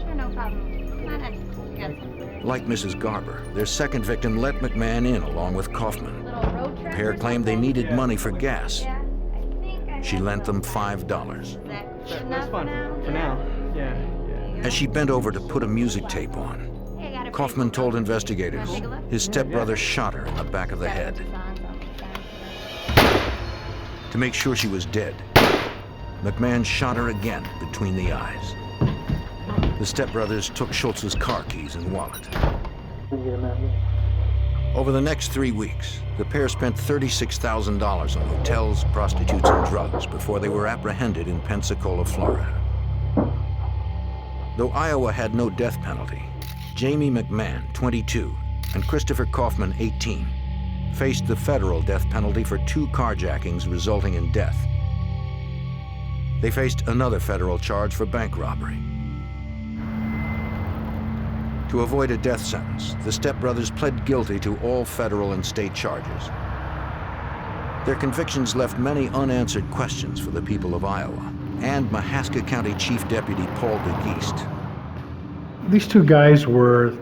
Sure, no problem. Come on in. We got some. Like Mrs. Garber, their second victim let McMahon in along with Kaufman. The pair claimed they needed money for gas. She lent them $5. That's fine for now. Yeah. As she bent over to put a music tape on, Kaufman told investigators his stepbrother shot her in the back of the head. To make sure she was dead, McMahon shot her again between the eyes. The stepbrothers took Schultz's car keys and wallet. Over the next 3 weeks, the pair spent $36,000 on hotels, prostitutes, and drugs before they were apprehended in Pensacola, Florida. Though Iowa had no death penalty, Jamie McMahon, 22, and Christopher Kaufman, 18, faced the federal death penalty for 2 carjackings resulting in death. They faced another federal charge for bank robbery. To avoid a death sentence, the stepbrothers pled guilty to all federal and state charges. Their convictions left many unanswered questions for the people of Iowa and Mahaska County Chief Deputy Paul DeGeest. These 2 guys were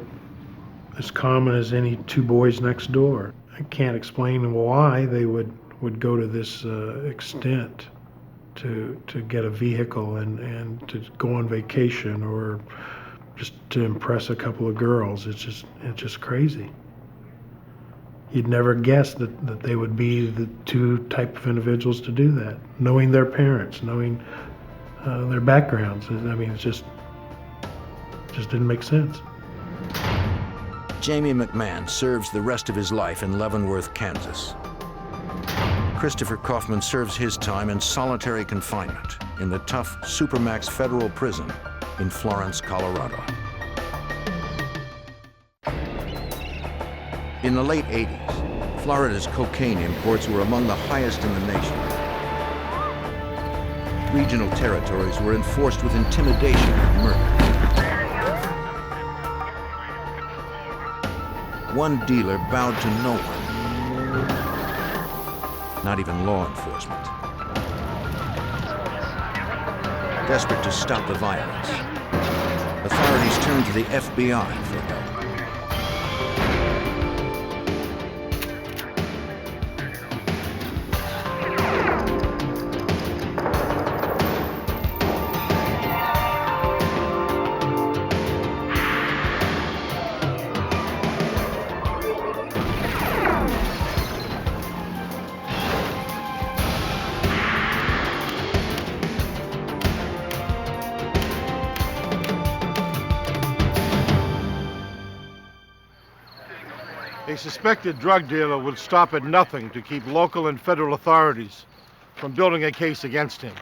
as common as any 2 boys next door. I can't explain why they would go to this extent to get a vehicle and to go on vacation or just to impress a couple of girls. It's just crazy. You'd never guess that they would be the 2 type of individuals to do that, knowing their parents, knowing their backgrounds. I mean, it just didn't make sense. Jamie McMahon serves the rest of his life in Leavenworth, Kansas. Christopher Kaufman serves his time in solitary confinement in the tough Supermax federal prison in Florence, Colorado. In the late 80s, Florida's cocaine imports were among the highest in the nation. Regional territories were enforced with intimidation and murder. One dealer bowed to no one, not even law enforcement. Desperate to stop the violence, authorities turned to the FBI for help. A suspected drug dealer would stop at nothing to keep local and federal authorities from building a case against him.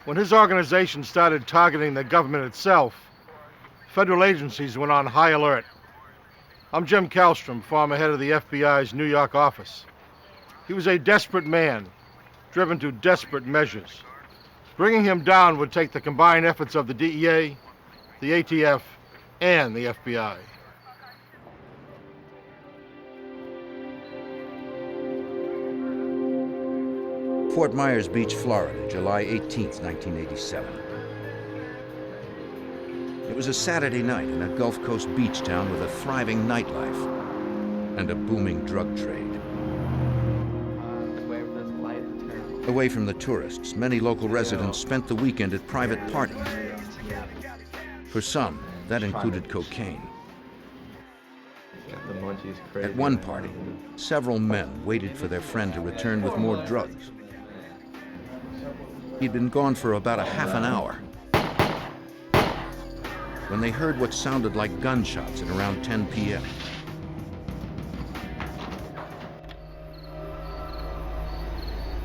When his organization started targeting the government itself, federal agencies went on high alert. I'm Jim Kallstrom, former head of the FBI's New York office. He was a desperate man, driven to desperate measures. Bringing him down would take the combined efforts of the DEA, the ATF, and the FBI. Fort Myers Beach, Florida, July 18, 1987. It was a Saturday night in a Gulf Coast beach town with a thriving nightlife and a booming drug trade. Away from the tourists, many local residents spent the weekend at private parties. For some, that included cocaine. At one party, several men waited for their friend to return with more drugs. He'd been gone for about a half an hour when they heard what sounded like gunshots at around 10 p.m.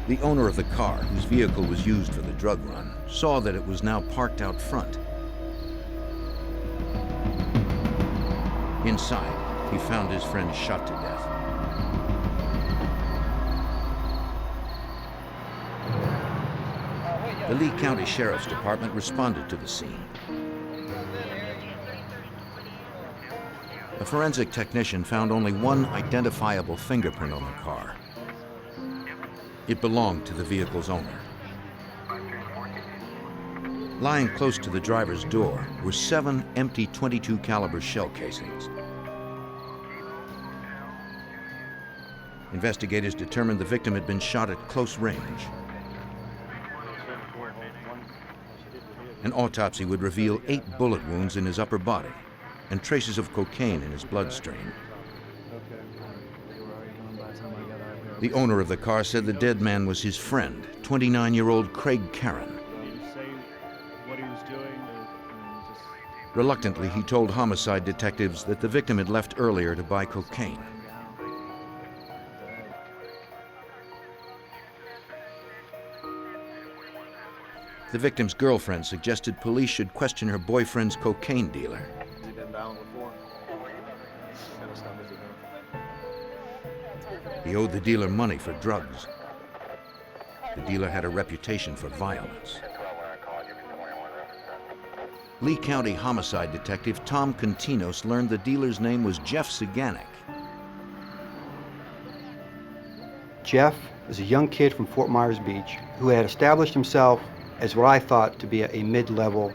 The owner of the car, whose vehicle was used for the drug run, saw that it was now parked out front. Inside, he found his friend shot to death. The Lee County Sheriff's Department responded to the scene. A forensic technician found only one identifiable fingerprint on the car. It belonged to the vehicle's owner. Lying close to the driver's door were 7 empty .22 caliber shell casings. Investigators determined the victim had been shot at close range. An autopsy would reveal 8 bullet wounds in his upper body and traces of cocaine in his bloodstream. The owner of the car said the dead man was his friend, 29-year-old Craig Karen. Reluctantly, he told homicide detectives that the victim had left earlier to buy cocaine. The victim's girlfriend suggested police should question her boyfriend's cocaine dealer. Has he been bound before? Kind of stuff has he done? He owed the dealer money for drugs. The dealer had a reputation for violence. Lee County homicide detective Tom Continos learned the dealer's name was Jeff Saganek. Jeff is a young kid from Fort Myers Beach who had established himself as what I thought to be a mid-level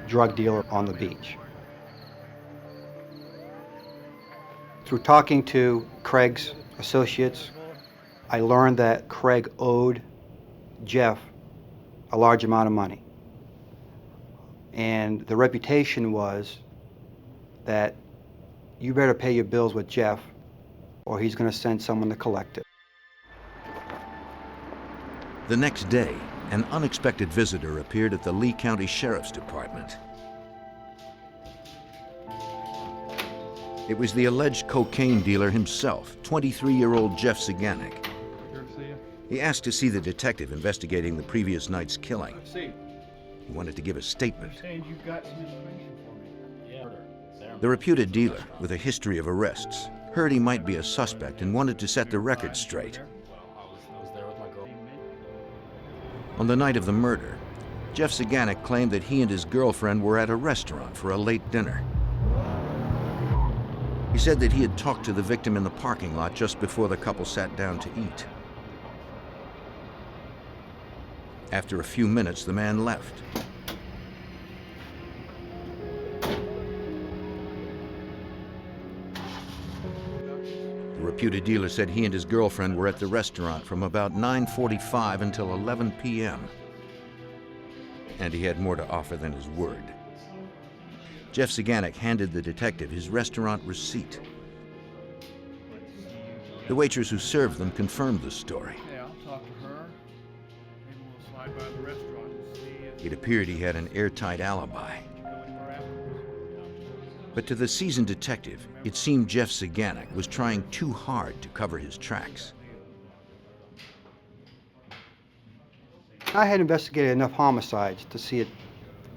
drug dealer on the beach. Through talking to Craig's associates, I learned that Craig owed Jeff a large amount of money. And the reputation was that you better pay your bills with Jeff or he's going to send someone to collect it. The next day, an unexpected visitor appeared at the Lee County Sheriff's Department. It was the alleged cocaine dealer himself, 23-year-old Jeff Saganek. He asked to see the detective investigating the previous night's killing. He wanted to give a statement. The reputed dealer, with a history of arrests, heard he might be a suspect and wanted to set the record straight. On the night of the murder, Jeff Saganek claimed that he and his girlfriend were at a restaurant for a late dinner. He said that he had talked to the victim in the parking lot just before the couple sat down to eat. After a few minutes, the man left. The reputed dealer said he and his girlfriend were at the restaurant from about 9:45 until 11 p.m. And he had more to offer than his word. Jeff Saganek handed the detective his restaurant receipt. The waitress who served them confirmed the story. Yeah, I'll talk to her. Maybe we'll slide by the restaurant and see if... It appeared he had an airtight alibi. But to the seasoned detective, it seemed Jeff Saganek was trying too hard to cover his tracks. I had investigated enough homicides to see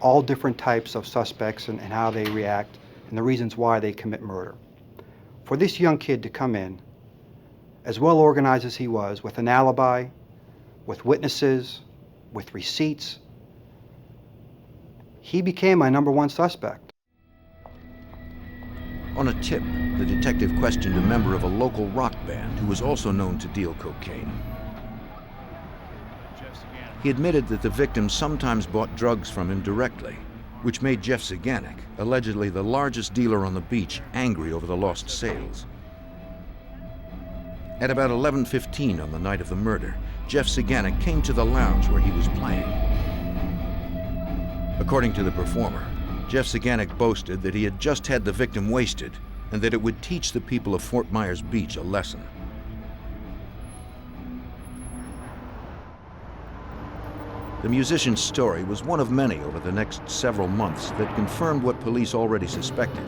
all different types of suspects and how they react and the reasons why they commit murder. For this young kid to come in, as well organized as he was, with an alibi, with witnesses, with receipts, he became my #1 suspect. On a tip, the detective questioned a member of a local rock band who was also known to deal cocaine. He admitted that the victim sometimes bought drugs from him directly, which made Jeff Saganek, allegedly the largest dealer on the beach, angry over the lost sales. At about 11:15 on the night of the murder, Jeff Saganek came to the lounge where he was playing. According to the performer, Jeff Saganek boasted that he had just had the victim wasted and that it would teach the people of Fort Myers Beach a lesson. The musician's story was one of many over the next several months that confirmed what police already suspected.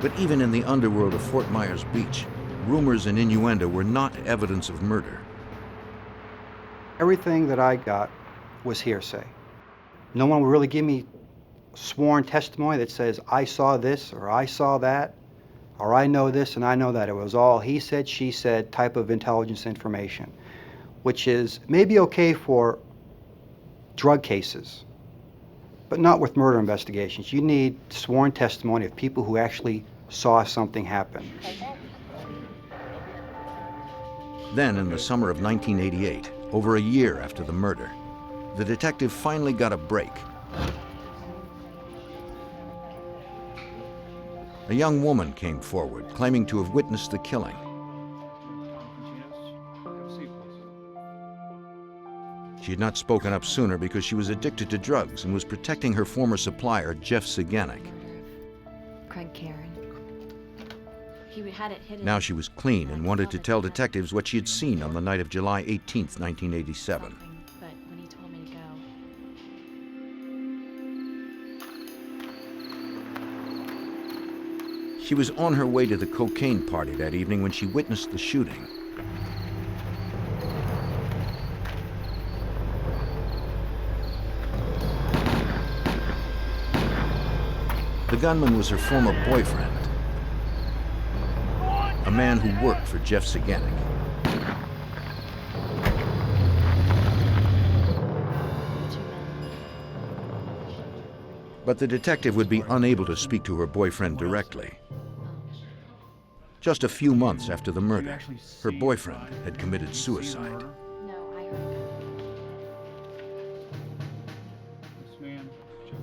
But even in the underworld of Fort Myers Beach, rumors and innuendo were not evidence of murder. Everything that I got was hearsay. No one would really give me sworn testimony that says, I saw this, or I saw that, or I know this and I know that. It was all he said, she said type of intelligence information, which is maybe okay for drug cases, but not with murder investigations. You need sworn testimony of people who actually saw something happen. Then, in the summer of 1988, over a year after the murder, the detective finally got a break. A young woman came forward, claiming to have witnessed the killing. She had not spoken up sooner because she was addicted to drugs and was protecting her former supplier, Jeff Saganek. Craig Karen. He had it hidden. Now she was clean and wanted to tell detectives what she had seen on the night of July 18th, 1987. But when he told me to go. She was on her way to the cocaine party that evening when she witnessed the shooting. The gunman was her former boyfriend, a man who worked for Jeff Saganek. But the detective would be unable to speak to her boyfriend directly. Just a few months after the murder, her boyfriend had committed suicide.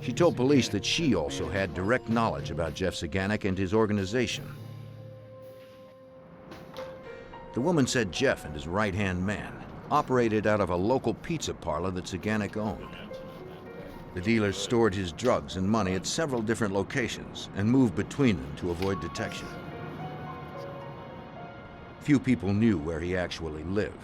She told police that she also had direct knowledge about Jeff Saganek and his organization. The woman said Jeff and his right-hand man operated out of a local pizza parlor that Saganek owned. The dealer stored his drugs and money at several different locations and moved between them to avoid detection. Few people knew where he actually lived.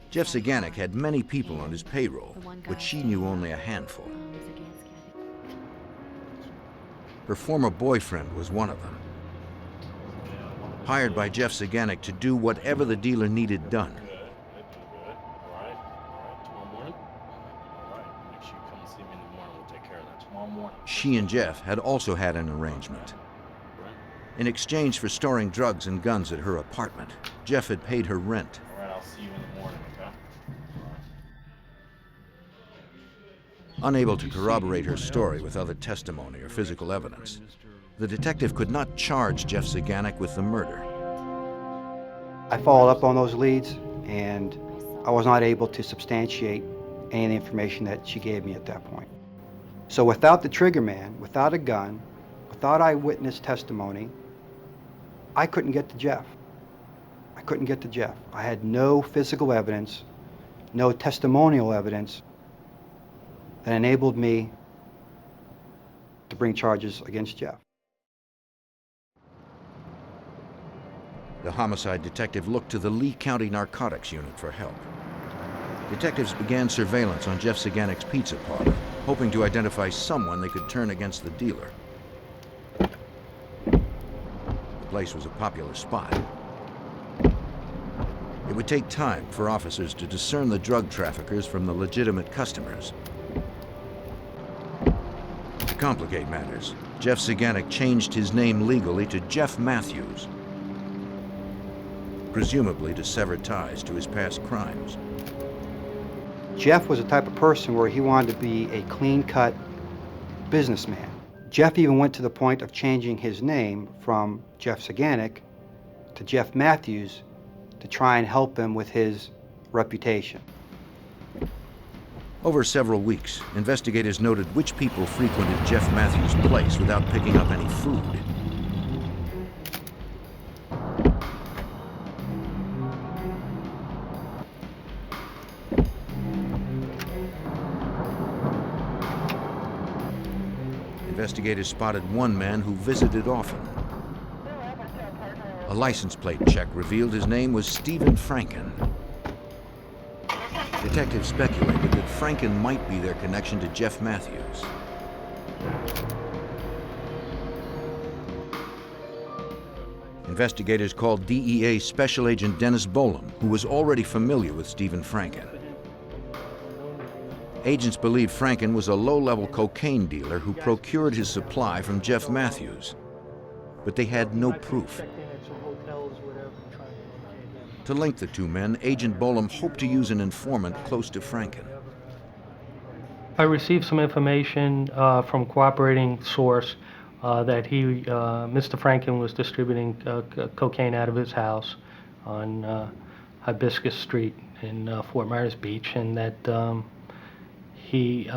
Jeff Saganek had many people on his payroll, but she knew only a handful. Her former boyfriend was one of them. Hired by Jeff Saganek to do whatever the dealer needed done. She and Jeff had also had an arrangement. In exchange for storing drugs and guns at her apartment, Jeff had paid her rent. I'll see you in the morning, okay? Unable to corroborate her story with other testimony or physical evidence, the detective could not charge Jeff Saganek with the murder. I followed up on those leads, and I was not able to substantiate any of the information that she gave me at that point. So without the trigger man, without a gun, without eyewitness testimony, I couldn't get to Jeff. I couldn't get to Jeff. I had no physical evidence, no testimonial evidence that enabled me to bring charges against Jeff. The homicide detective looked to the Lee County Narcotics Unit for help. Detectives began surveillance on Jeff Saganic's pizza parlor, hoping to identify someone they could turn against the dealer. The place was a popular spot. It would take time for officers to discern the drug traffickers from the legitimate customers. To complicate matters, Jeff Saganic changed his name legally to Jeff Matthews, presumably to sever ties to his past crimes. Jeff was the type of person where he wanted to be a clean-cut businessman. Jeff even went to the point of changing his name from Jeff Saganic to Jeff Matthews to try and help him with his reputation. Over several weeks, investigators noted which people frequented Jeff Matthews' place without picking up any food. Investigators spotted one man who visited often. A license plate check revealed his name was Stephen Franken. Detectives speculated that Franken might be their connection to Jeff Matthews. Investigators called DEA Special Agent Dennis Bolam, who was already familiar with Stephen Franken. Agents believed Franken was a low-level cocaine dealer who procured his supply from Jeff Matthews, but they had no proof. To link the two men, Agent Bolam hoped to use an informant close to Franken. I received some information from a cooperating source that Mr. Franken was distributing cocaine out of his house on Hibiscus Street in Fort Myers Beach, and that he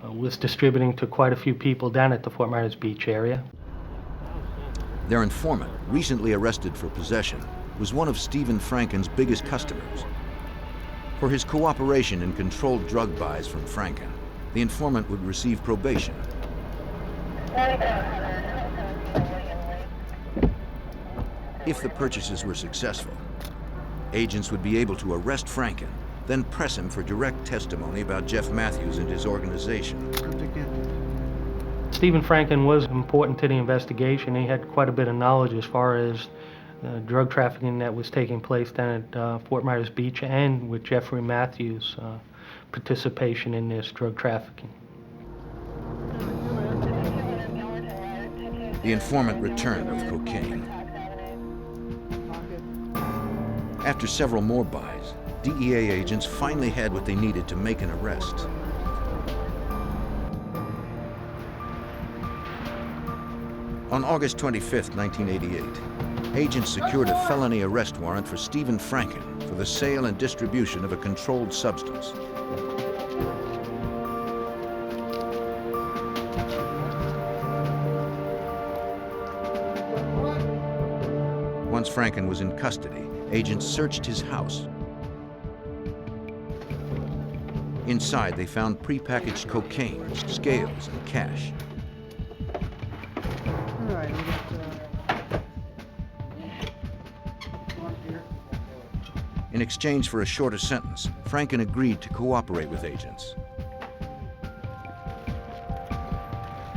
was distributing to quite a few people down at the Fort Myers Beach area. Their informant, recently arrested for possession, was one of Stephen Franken's biggest customers. For his cooperation in controlled drug buys from Franken, the informant would receive probation. If the purchases were successful, agents would be able to arrest Franken, then press him for direct testimony about Jeff Matthews and his organization. Stephen Franken was important to the investigation. He had quite a bit of knowledge as far as drug trafficking that was taking place down at Fort Myers Beach, and with Jeffrey Matthews' participation in this drug trafficking. The informant returned with cocaine. After several more buys, DEA agents finally had what they needed to make an arrest. On August 25, 1988, agents secured a felony arrest warrant for Stephen Franken for the sale and distribution of a controlled substance. Once Franken was in custody, agents searched his house. Inside, they found prepackaged cocaine, scales, and cash. All right, we got In exchange for a shorter sentence, Franken agreed to cooperate with agents.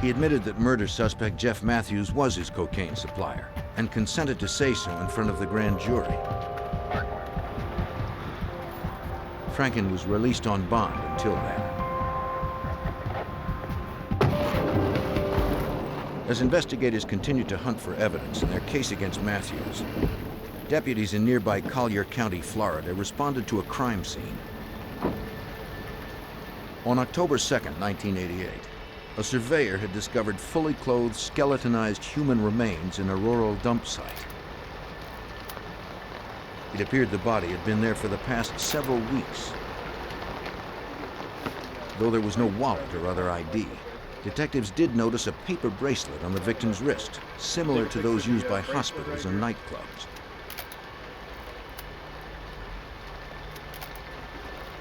He admitted that murder suspect Jeff Matthews was his cocaine supplier and consented to say so in front of the grand jury. Franken was released on bond until then. As investigators continued to hunt for evidence in their case against Matthews, deputies in nearby Collier County, Florida, responded to a crime scene. On October 2nd, 1988, a surveyor had discovered fully clothed, skeletonized human remains in a rural dump site. It appeared the body had been there for the past several weeks. Though there was no wallet or other ID, detectives did notice a paper bracelet on the victim's wrist, similar to those used by hospitals and nightclubs.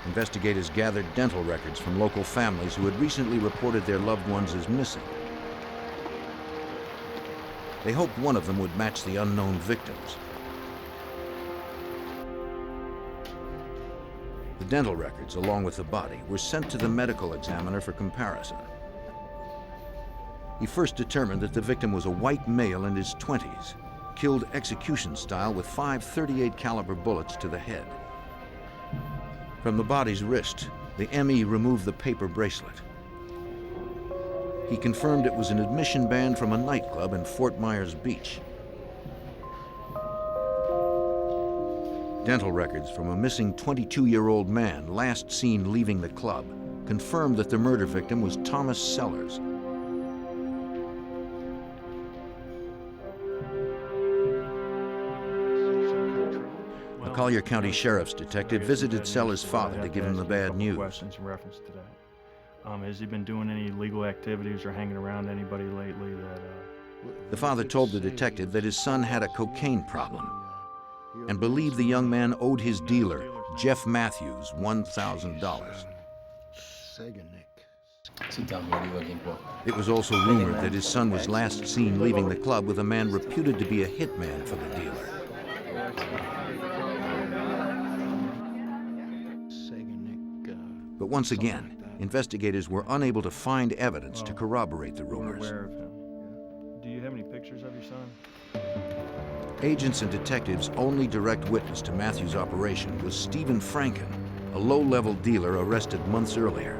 Investigators gathered dental records from local families who had recently reported their loved ones as missing. They hoped one of them would match the unknown victims. The dental records, along with the body, were sent to the medical examiner for comparison. He first determined that the victim was a white male in his 20s, killed execution style with 5 .38 caliber bullets to the head. From the body's wrist, the ME removed the paper bracelet. He confirmed it was an admission ban from a nightclub in Fort Myers Beach. Dental records from a missing 22-year-old man last seen leaving the club confirmed that the murder victim was Thomas Sellers. A Collier County Sheriff's detective visited Sellers' father to give him the bad news. Questions in reference to that. Has he been doing any illegal activities or hanging around anybody lately that... The father told the detective that his son had a cocaine problem and believed the young man owed his dealer, Jeff Matthews, $1,000. It was also rumored that his son was last seen leaving the club with a man reputed to be a hitman for the dealer. But once again, investigators were unable to find evidence to corroborate the rumors. Aware of him. Do you have any pictures of your son? Agents and detectives' only direct witness to Matthews' operation was Stephen Franken, a low-level dealer arrested months earlier.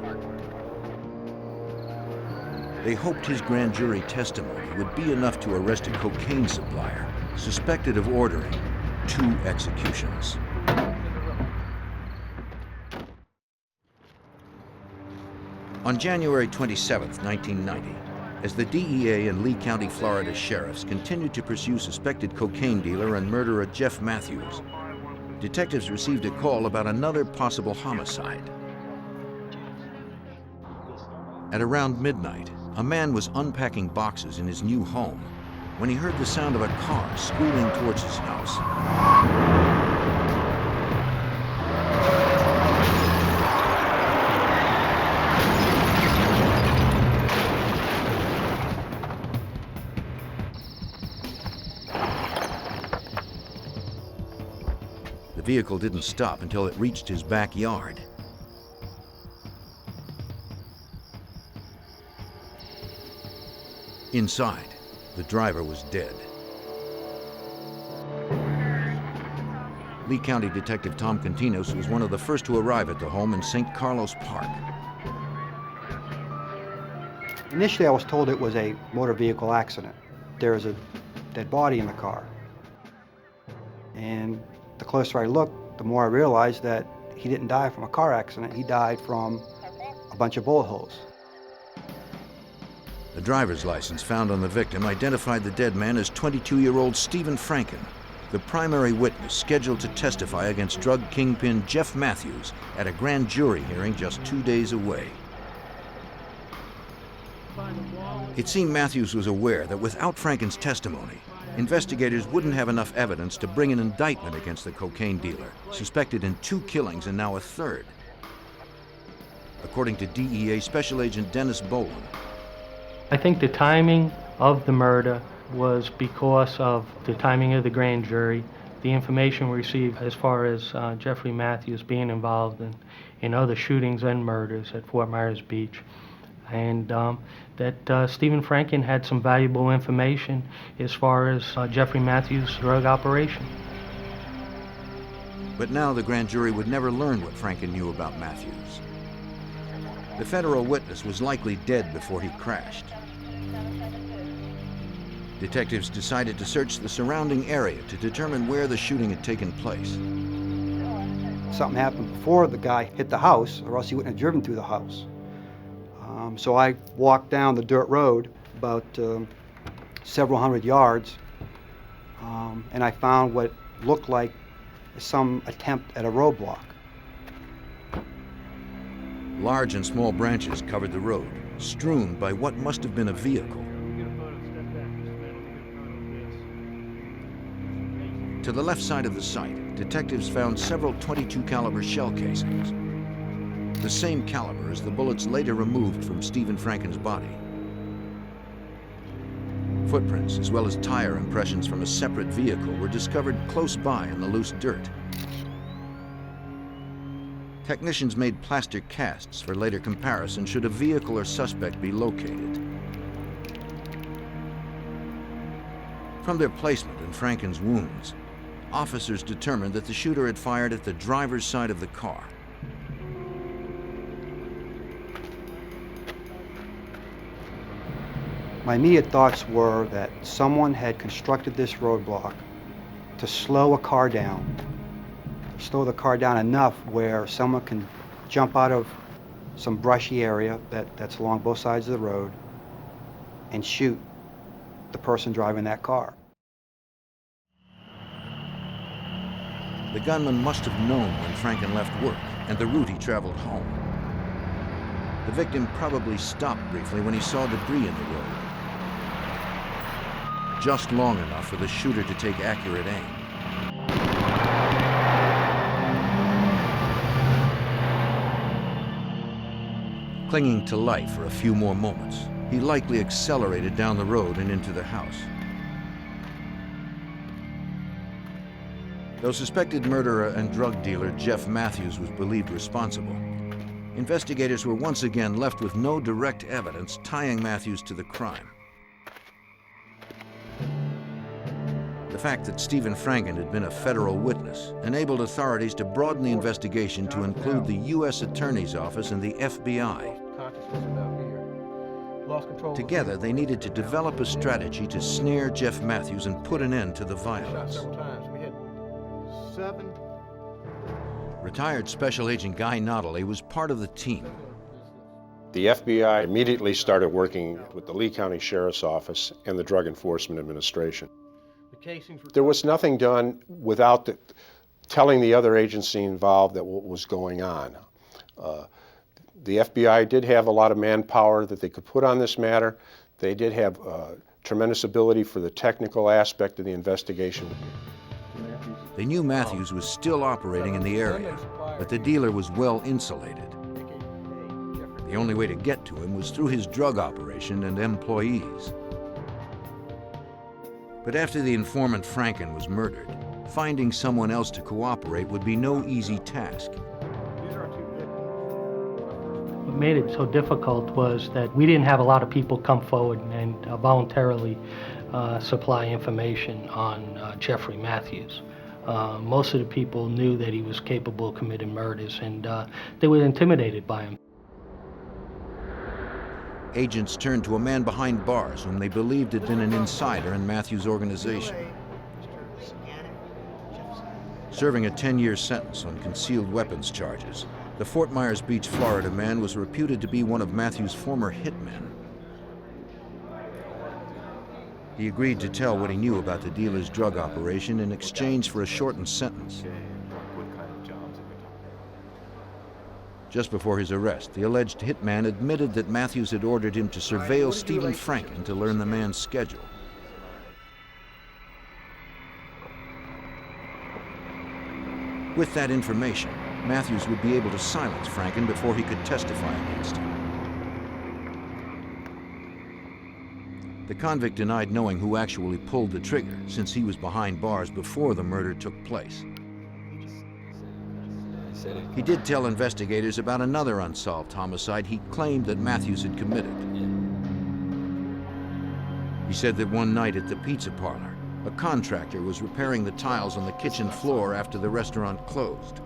They hoped his grand jury testimony would be enough to arrest a cocaine supplier suspected of ordering 2 executions. On January 27, 1990, as the DEA and Lee County, Florida sheriffs continued to pursue suspected cocaine dealer and murderer Jeff Matthews, detectives received a call about another possible homicide. At around midnight, a man was unpacking boxes in his new home when he heard the sound of a car screaming towards his house. The vehicle didn't stop until it reached his backyard. Inside, the driver was dead. Lee County Detective Tom Continos was one of the first to arrive at the home in St. Carlos Park. Initially, I was told it was a motor vehicle accident. There was a dead body in the car. And the closer I looked, the more I realized that he didn't die from a car accident. He died from a bunch of bullet holes. The driver's license found on the victim identified the dead man as 22-year-old Stephen Franken, the primary witness scheduled to testify against drug kingpin Jeff Matthews at a grand jury hearing just 2 days away. It seemed Matthews was aware that without Franken's testimony, investigators wouldn't have enough evidence to bring an indictment against the cocaine dealer, suspected in 2 killings and now a 3rd. According to DEA Special Agent Dennis Boland, I think the timing of the murder was because of the timing of the grand jury, the information we received as far as Jeffrey Matthews being involved in other shootings and murders at Fort Myers Beach, and that Stephen Franken had some valuable information as far as Jeffrey Matthews' drug operation. But now the grand jury would never learn what Franken knew about Matthews. The federal witness was likely dead before he crashed. Detectives decided to search the surrounding area to determine where the shooting had taken place. Something happened before the guy hit the house, or else he wouldn't have driven through the house. So I walked down the dirt road about several hundred yards, and I found what looked like some attempt at a roadblock. Large and small branches covered the road, strewn by what must have been a vehicle. To the left side of the site, detectives found several .22 caliber shell casings, the same caliber as the bullets later removed from Stephen Franken's body. Footprints, as well as tire impressions from a separate vehicle, were discovered close by in the loose dirt. Technicians made plaster casts for later comparison should a vehicle or suspect be located. From their placement in Franken's wounds, officers determined that the shooter had fired at the driver's side of the car. My immediate thoughts were that someone had constructed this roadblock to slow a car down, slow the car down enough where someone can jump out of some brushy area that's along both sides of the road and shoot the person driving that car. The gunman must have known when Franken left work and the route he traveled home. The victim probably stopped briefly when he saw debris in the road, just long enough for the shooter to take accurate aim. Clinging to life for a few more moments, he likely accelerated down the road and into the house. Though suspected murderer and drug dealer Jeff Matthews was believed responsible, investigators were once again left with no direct evidence tying Matthews to the crime. The fact that Stephen Franken had been a federal witness enabled authorities to broaden the investigation to include the U.S. Attorney's Office and the FBI. Together, they needed to develop a strategy to snare Jeff Matthews and put an end to the violence. Retired Special Agent Guy Notley was part of the team. The FBI immediately started working with the Lee County Sheriff's Office and the Drug Enforcement Administration. There was nothing done without telling the other agency involved that what was going on. The FBI did have a lot of manpower that they could put on this matter. They did have tremendous ability for the technical aspect of the investigation. They knew Matthews was still operating in the area, but the dealer was well insulated. The only way to get to him was through his drug operation and employees. But after the informant Franken was murdered, finding someone else to cooperate would be no easy task. What made it so difficult was that we didn't have a lot of people come forward and voluntarily supply information on Jeffrey Matthews. Most of the people knew that he was capable of committing murders, and they were intimidated by him. Agents turned to a man behind bars whom they believed had been an insider in Matthews' organization. Serving a 10-year sentence on concealed weapons charges, the Fort Myers Beach, Florida man was reputed to be one of Matthews' former hitmen. He agreed to tell what he knew about the dealer's drug operation in exchange for a shortened sentence. Just before his arrest, the alleged hitman admitted that Matthews had ordered him to surveil Stephen Franken to learn the man's schedule. With that information, Matthews would be able to silence Franken before he could testify against him. The convict denied knowing who actually pulled the trigger, since he was behind bars before the murder took place. He did tell investigators about another unsolved homicide he claimed that Matthews had committed. He said that one night at the pizza parlor, a contractor was repairing the tiles on the kitchen floor after the restaurant closed.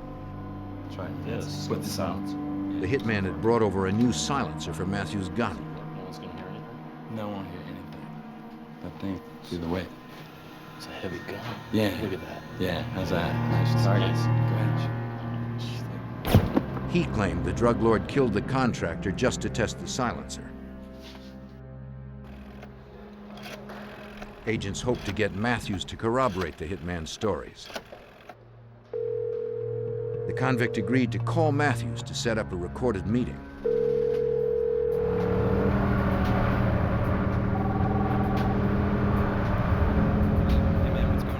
That's right. Yes. Split the sounds. The hitman had brought over a new silencer for Matthews' gun. No one's gonna hear anything. No one hear anything. That thing, see the weight. It's a heavy gun. Yeah. Look at that. Yeah. How's that? Nice target. Great. He claimed the drug lord killed the contractor just to test the silencer. Agents hoped to get Matthews to corroborate the hitman's stories. The convict agreed to call Matthews to set up a recorded meeting.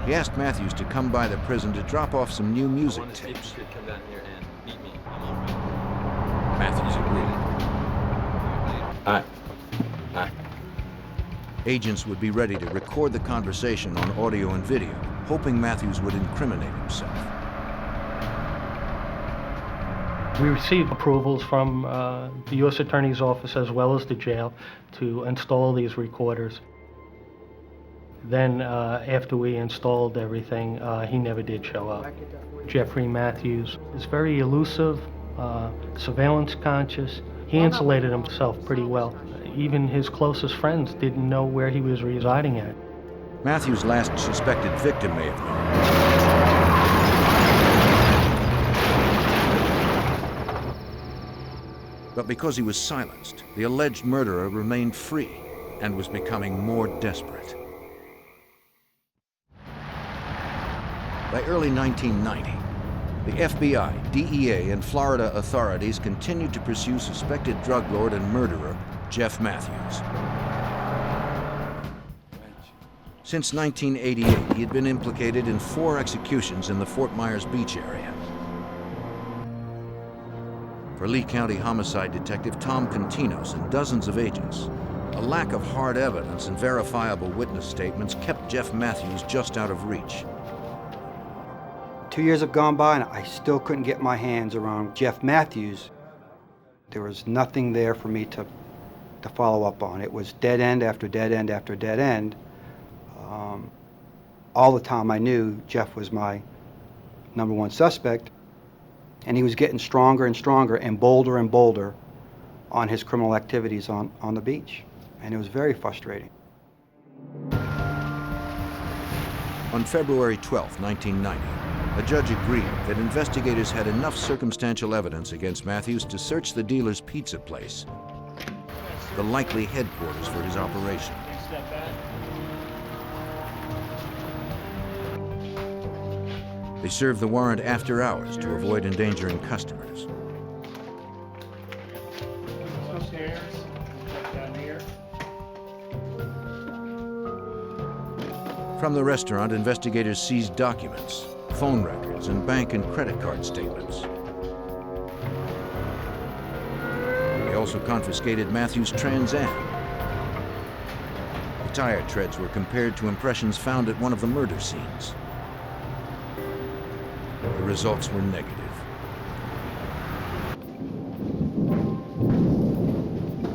He asked Matthews to come by the prison to drop off some new music tapes. Matthews agreed. Hi. Hi. Agents would be ready to record the conversation on audio and video, hoping Matthews would incriminate himself. We received approvals from the U.S. Attorney's Office as well as the jail to install these recorders. Then after we installed everything, he never did show up. Jeffrey Matthews is very elusive, surveillance conscious. He insulated himself pretty well. Even his closest friends didn't know where he was residing at. Matthews' last suspected victim may have known. But because he was silenced, the alleged murderer remained free and was becoming more desperate. By early 1990, the FBI, DEA, and Florida authorities continued to pursue suspected drug lord and murderer Jeff Matthews. Since 1988, he had been implicated in 4 executions in the Fort Myers Beach area. For Lee County homicide detective Tom Continos and dozens of agents, a lack of hard evidence and verifiable witness statements kept Jeff Matthews just out of reach. 2 years have gone by and I still couldn't get my hands around Jeff Matthews. There was nothing there for me to follow up on. It was dead end after dead end after dead end. All the time I knew Jeff was my #1 suspect, and he was getting stronger and stronger and bolder on his criminal activities on the beach, and it was very frustrating. On February 12, 1990, a judge agreed that investigators had enough circumstantial evidence against Matthews to search the dealer's pizza place, the likely headquarters for his operation. They served the warrant after hours to avoid endangering customers. Upstairs, down here. From the restaurant, investigators seized documents, phone records, and bank and credit card statements. They also confiscated Matthews' Trans Am. The tire treads were compared to impressions found at one of the murder scenes. The results were negative.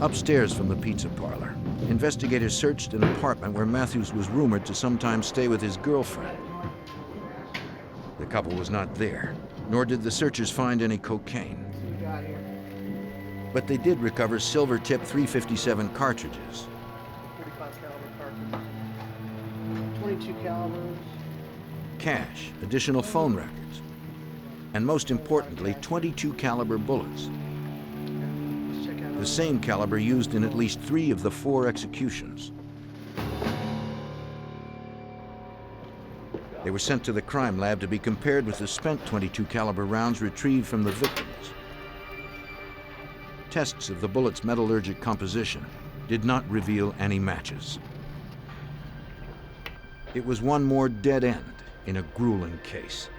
Upstairs from the pizza parlor, investigators searched an apartment where Matthews was rumored to sometimes stay with his girlfriend. The couple was not there, nor did the searchers find any cocaine. But they did recover silver-tip .357 cartridges. 45 caliber cartridges. 22 calibers. Cash, additional phone records, and most importantly, 22 caliber bullets. The same caliber used in at least 3 of the 4 executions. They were sent to the crime lab to be compared with the spent 22 caliber rounds retrieved from the victims. Tests of the bullets' metallurgic composition did not reveal any matches. It was one more dead end in a grueling case.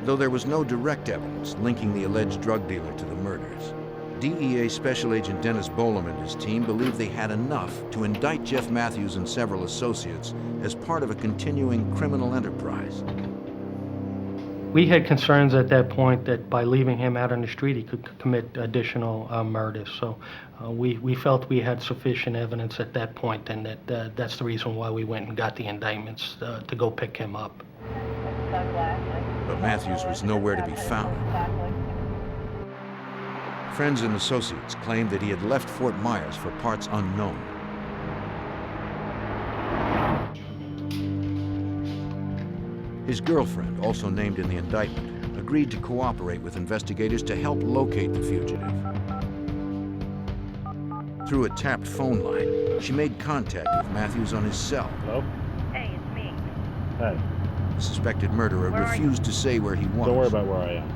Though there was no direct evidence linking the alleged drug dealer to the murders, DEA Special Agent Dennis Bolam and his team believed they had enough to indict Jeff Matthews and several associates as part of a continuing criminal enterprise. We had concerns at that point that by leaving him out on the street, he could commit additional murders. So we felt we had sufficient evidence at that point, and that's the reason why we went and got the indictments to go pick him up. But Matthews was nowhere to be found. Friends and associates claimed that he had left Fort Myers for parts unknown. His girlfriend, also named in the indictment, agreed to cooperate with investigators to help locate the fugitive. Through a tapped phone line, she made contact with Matthews on his cell. Hello? Hey, it's me. Hey. The suspected murderer refused to say where he was. Don't worry about where I am.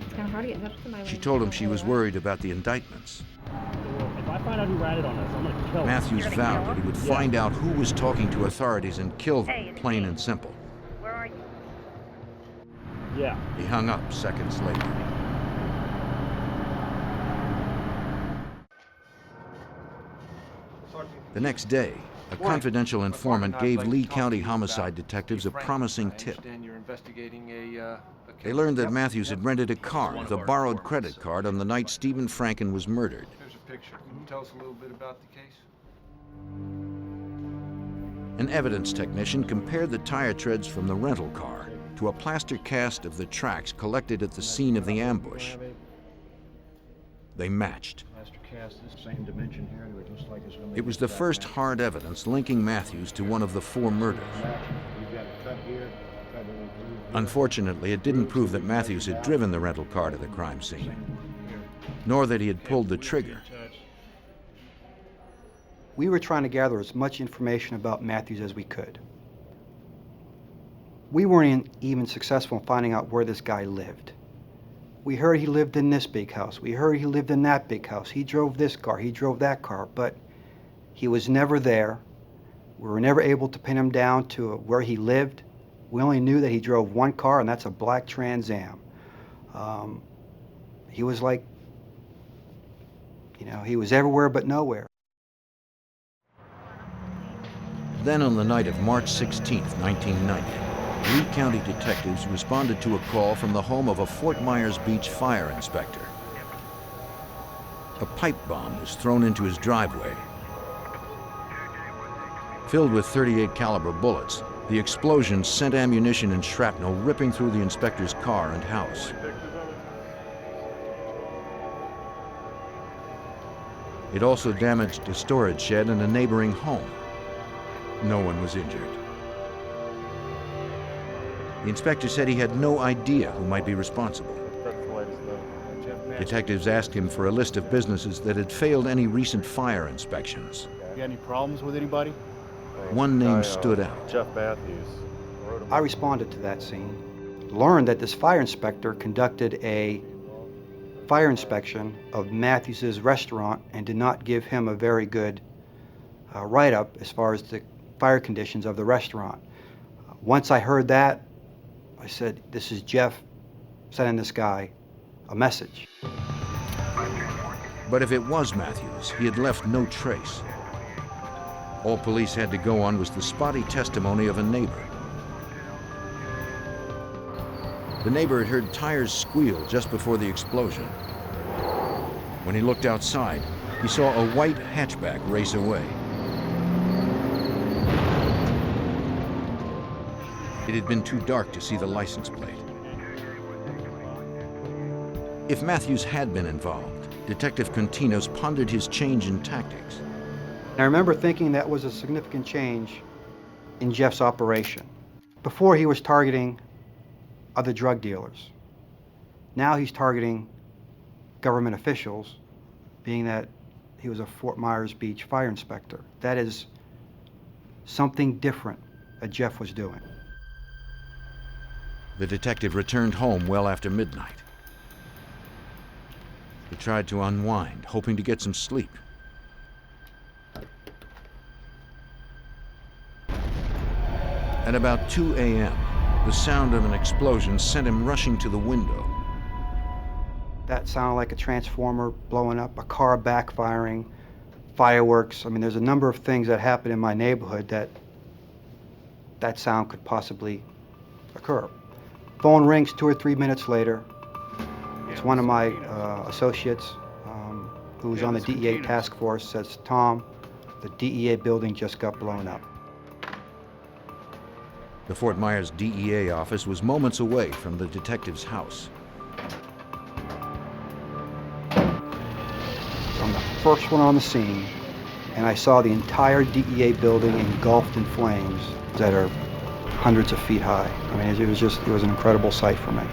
It's kind of hard to get in touch with my She told him she was worried about the indictments. If I find out who ratted on us, I'm gonna kill him. Matthews vowed that he would find out who was talking to authorities and kill them, plain and simple. Where are you? Yeah. He hung up seconds later. The next day, A confidential informant gave Lee County homicide detectives a promising tip. They learned that Matthews had rented a car with a borrowed credit card on the night Stephen Franken was murdered. Here's a picture. Can you tell us a little bit about the case? An evidence technician compared the tire treads from the rental car to a plaster cast of the tracks collected at the scene of the ambush. They matched. It was the first hard evidence linking Matthews to one of the 4 murders. Unfortunately, it didn't prove that Matthews had driven the rental car to the crime scene, nor that he had pulled the trigger. We were trying to gather as much information about Matthews as we could. We weren't even successful in finding out where this guy lived. We heard he lived in this big house. We heard he lived in that big house. He drove this car. He drove that car. But he was never there. We were never able to pin him down to where he lived. We only knew that he drove one car, and that's a black Trans Am. He was like, you know, he was everywhere but nowhere. Then on the night of March 16, 1990, Lee County detectives responded to a call from the home of a Fort Myers Beach fire inspector. A pipe bomb was thrown into his driveway. Filled with .38 caliber bullets, the explosion sent ammunition and shrapnel ripping through the inspector's car and house. It also damaged a storage shed and a neighboring home. No one was injured. The inspector said he had no idea who might be responsible. Detectives asked him for a list of businesses that had failed any recent fire inspections. You got any problems with anybody? One name stood out. Jeff Matthews. I responded to that scene, learned that this fire inspector conducted a fire inspection of Matthews's restaurant and did not give him a very good write-up as far as the fire conditions of the restaurant. Once I heard that, I said, this is Jeff sending this guy a message. But if it was Matthews, he had left no trace. All police had to go on was the spotty testimony of a neighbor. The neighbor had heard tires squeal just before the explosion. When he looked outside, he saw a white hatchback race away. It had been too dark to see the license plate. If Matthews had been involved, Detective Continos pondered his change in tactics. I remember thinking that was a significant change in Jeff's operation. Before, he was targeting other drug dealers. Now he's targeting government officials, being that he was a Fort Myers Beach fire inspector. That is something different that Jeff was doing. The detective returned home well after midnight. He tried to unwind, hoping to get some sleep. At about 2 a.m., the sound of an explosion sent him rushing to the window. That sounded like a transformer blowing up, a car backfiring, fireworks. I mean, there's a number of things that happen in my neighborhood that sound could possibly occur. Phone rings 2 or 3 minutes later. It's one of my associates who's on the DEA task force, says, Tom, the DEA building just got blown up. The Fort Myers DEA office was moments away from the detective's house. I'm the first one on the scene, and I saw the entire DEA building engulfed in flames that are hundreds of feet high. I mean, it was an incredible sight for me.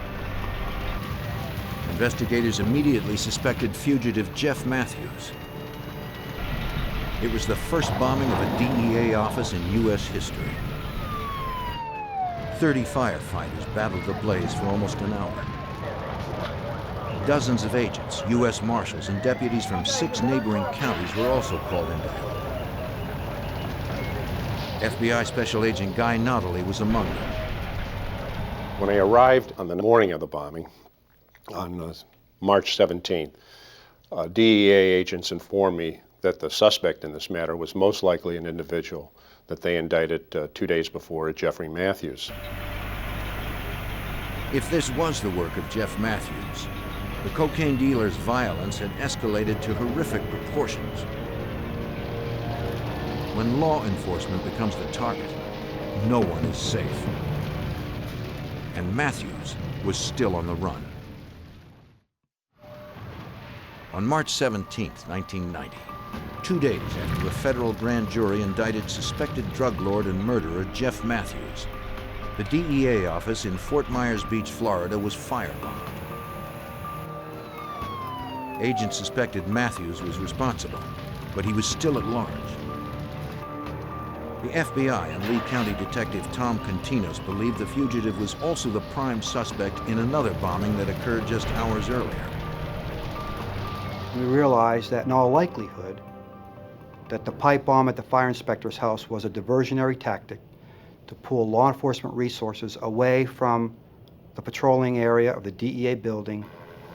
Investigators immediately suspected fugitive Jeff Matthews. It was the first bombing of a DEA office in U.S. history. 30 firefighters battled the blaze for almost an hour. Dozens of agents, U.S. Marshals, and deputies from 6 neighboring counties were also called into help. FBI Special Agent Guy Notley was among them. When I arrived on the morning of the bombing, on March 17th, DEA agents informed me that the suspect in this matter was most likely an individual that they indicted 2 days before, Jeffrey Matthews. If this was the work of Jeff Matthews, the cocaine dealer's violence had escalated to horrific proportions. When law enforcement becomes the target, no one is safe. And Matthews was still on the run. On March 17, 1990, 2 days after a federal grand jury indicted suspected drug lord and murderer Jeff Matthews, the DEA office in Fort Myers Beach, Florida was firebombed. Agents suspected Matthews was responsible, but he was still at large. The FBI and Lee County Detective Tom Continos believed the fugitive was also the prime suspect in another bombing that occurred just hours earlier. We realized that in all likelihood, that the pipe bomb at the fire inspector's house was a diversionary tactic to pull law enforcement resources away from the patrolling area of the DEA building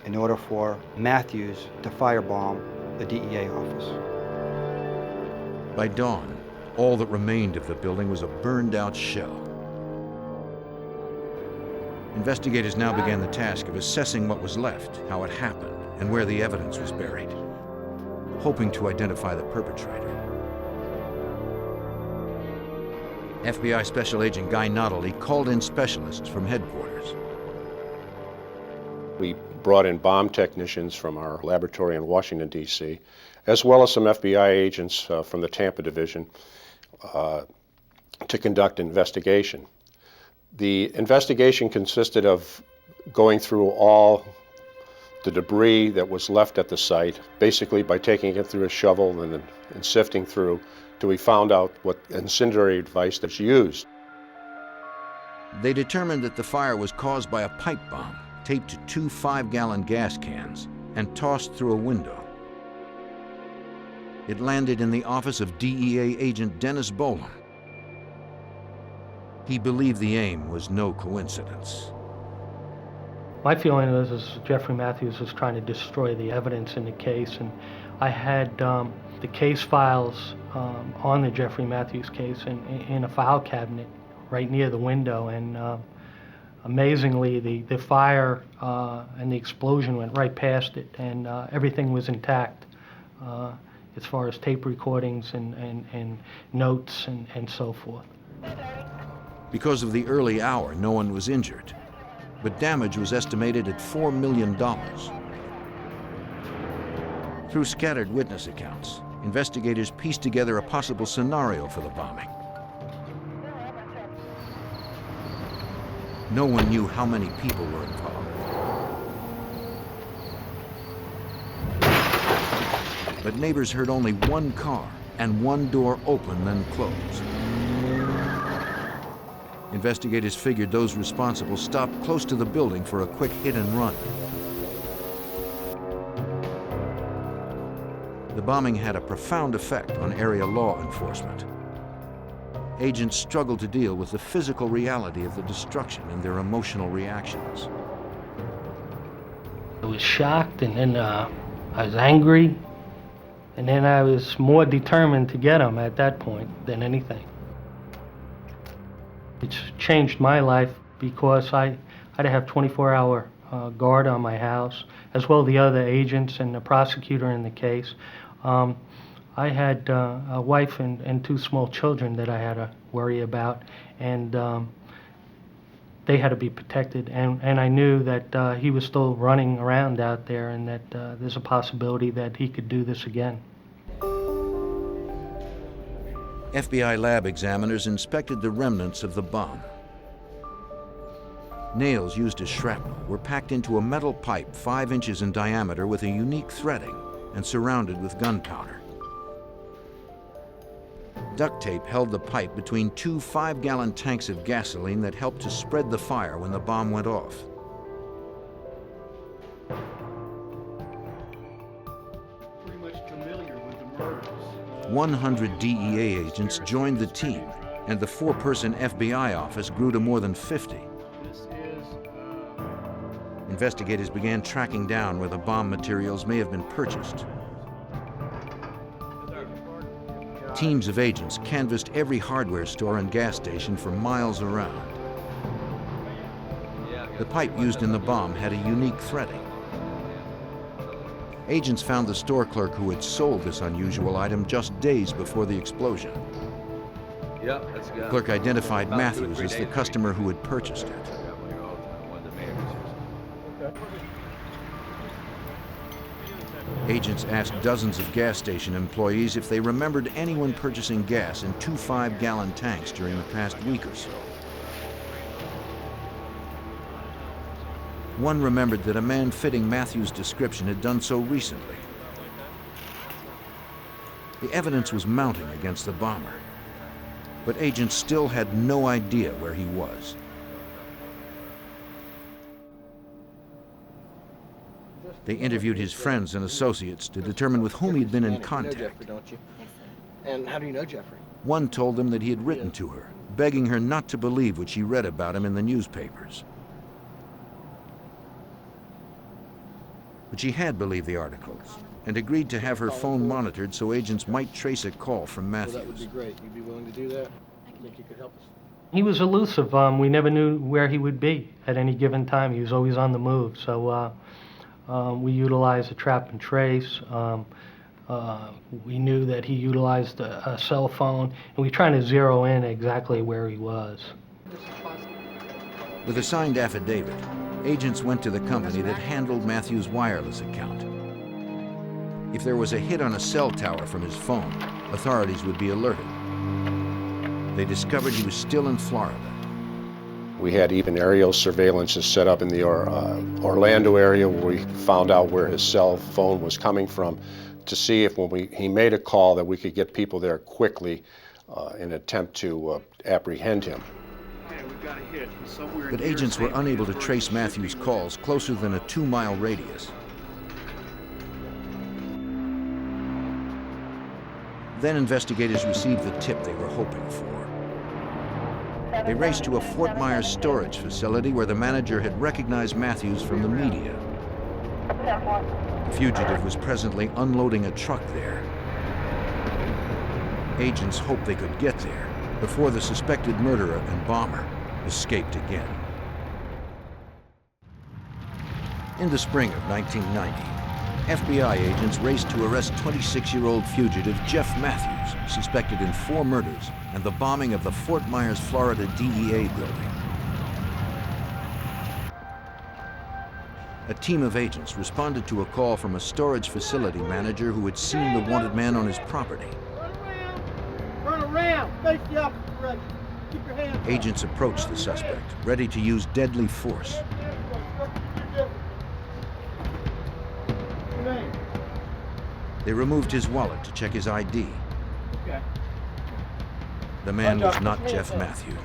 in order for Matthews to firebomb the DEA office. By dawn, all that remained of the building was a burned-out shell. Investigators now began the task of assessing what was left, how it happened, and where the evidence was buried, hoping to identify the perpetrator. FBI Special Agent Guy Notley called in specialists from headquarters. We brought in bomb technicians from our laboratory in Washington, D.C., as well as some FBI agents from the Tampa division to conduct an investigation. The investigation consisted of going through all the debris that was left at the site, basically by taking it through a shovel and sifting through till we found out what incendiary device that's used. They determined that the fire was caused by a pipe bomb taped to 2 5-gallon gas cans and tossed through a window. It landed in the office of DEA agent Dennis Bolam. He believed the aim was no coincidence. My feeling is Jeffrey Matthews was trying to destroy the evidence in the case, and I had the case files on the Jeffrey Matthews case in a file cabinet right near the window, and amazingly the fire and the explosion went right past it, and everything was intact as far as tape recordings and notes and so forth. Because of the early hour, no one was injured, but damage was estimated at $4 million. Through scattered witness accounts, investigators pieced together a possible scenario for the bombing. No one knew how many people were involved. But neighbors heard only one car and one door open, then close. Investigators figured those responsible stopped close to the building for a quick hit and run. The bombing had a profound effect on area law enforcement. Agents struggled to deal with the physical reality of the destruction and their emotional reactions. I was shocked, and then I was angry, and then I was more determined to get him at that point than anything. It's changed my life because I had to have 24-hour guard on my house, as well as the other agents and the prosecutor in the case. I had a wife and 2 small children that I had to worry about, and they had to be protected. And I knew that he was still running around out there, and that there's a possibility that he could do this again. FBI lab examiners inspected the remnants of the bomb. Nails used as shrapnel were packed into a metal pipe 5 inches in diameter with a unique threading and surrounded with gunpowder. Duct tape held the pipe between 2 5-gallon tanks of gasoline that helped to spread the fire when the bomb went off. Pretty much familiar with the murders. 100 DEA agents joined the team, and the 4-person FBI office grew to more than 50. Investigators began tracking down where the bomb materials may have been purchased. Teams of agents canvassed every hardware store and gas station for miles around. The pipe used in the bomb had a unique threading. Agents found the store clerk who had sold this unusual item just days before the explosion. Yep, that's good. The clerk identified Matthews as the customer who had purchased it. Agents asked dozens of gas station employees if they remembered anyone purchasing gas in 2 5-gallon tanks during the past week or so. One remembered that a man fitting Matthews' description had done so recently. The evidence was mounting against the bomber, but agents still had no idea where he was. They interviewed his friends and associates to determine with whom he'd been in contact. You know Jeffrey, don't you? Yes, sir. And how do you know Jeffrey? One told them that he had written to her, begging her not to believe what she read about him in the newspapers. But she had believed the articles and agreed to have her phone monitored so agents might trace a call from Matthews. Well, that would be great. You'd be willing to do that? I think you could help us. He was elusive. We never knew where he would be at any given time. He was always on the move. So we utilized a trap and trace. We knew that he utilized a cell phone, and we were trying to zero in exactly where he was. With a signed affidavit, agents went to the company that handled Matthews' wireless account. If there was a hit on a cell tower from his phone, authorities would be alerted. They discovered he was still in Florida. We had even aerial surveillance set up in the Orlando area where we found out where his cell phone was coming from to see if when he made a call that we could get people there quickly in an attempt to apprehend him. But agents were unable to trace Matthews' calls closer than a 2-mile radius. Then investigators received the tip they were hoping for. They raced to a Fort Myers storage facility where the manager had recognized Matthews from the media. The fugitive was presently unloading a truck there. Agents hoped they could get there before the suspected murderer and bomber escaped again. In the spring of 1990, FBI agents raced to arrest 26-year-old fugitive Jeff Matthews, suspected in 4 murders and the bombing of the Fort Myers, Florida DEA building. A team of agents responded to a call from a storage facility manager who had seen the wanted man on his property. Turn around! Face the opposite direction. Keep your hands up. Agents approached the suspect, ready to use deadly force. They removed his wallet to check his ID. Okay. The man was not Jeff Matthews.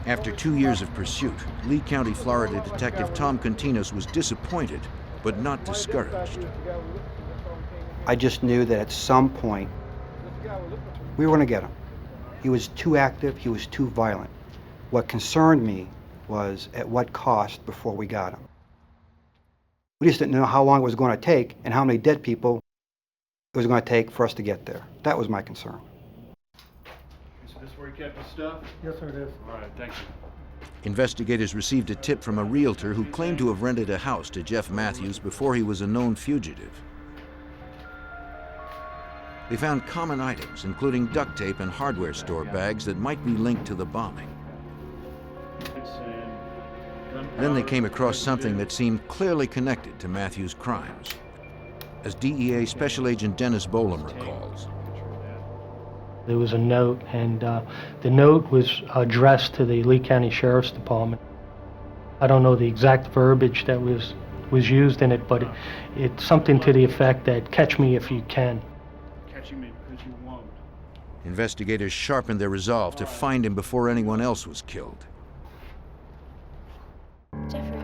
After 2 years of pursuit, Lee County, Florida Detective Tom Continos was disappointed, but not discouraged. I just knew that at some point we were going to get him. He was too active, he was too violent. What concerned me was at what cost before we got him. We just didn't know how long it was going to take and how many dead people it was going to take for us to get there. That was my concern. Is this where he kept his stuff? Yes, sir, it is. All right, thank you. Investigators received a tip from a realtor who claimed to have rented a house to Jeff Matthews before he was a known fugitive. They found common items, including duct tape and hardware store bags that might be linked to the bombing. Then they came across something that seemed clearly connected to Matthews' crimes. As DEA Special Agent Dennis Bolam recalls, there was a note, and the note was addressed to the Lee County Sheriff's Department. I don't know the exact verbiage that was used in it, but it's something to the effect that, catch me if you can. Catching me because you won't. Investigators sharpened their resolve to find him before anyone else was killed. Jeffrey.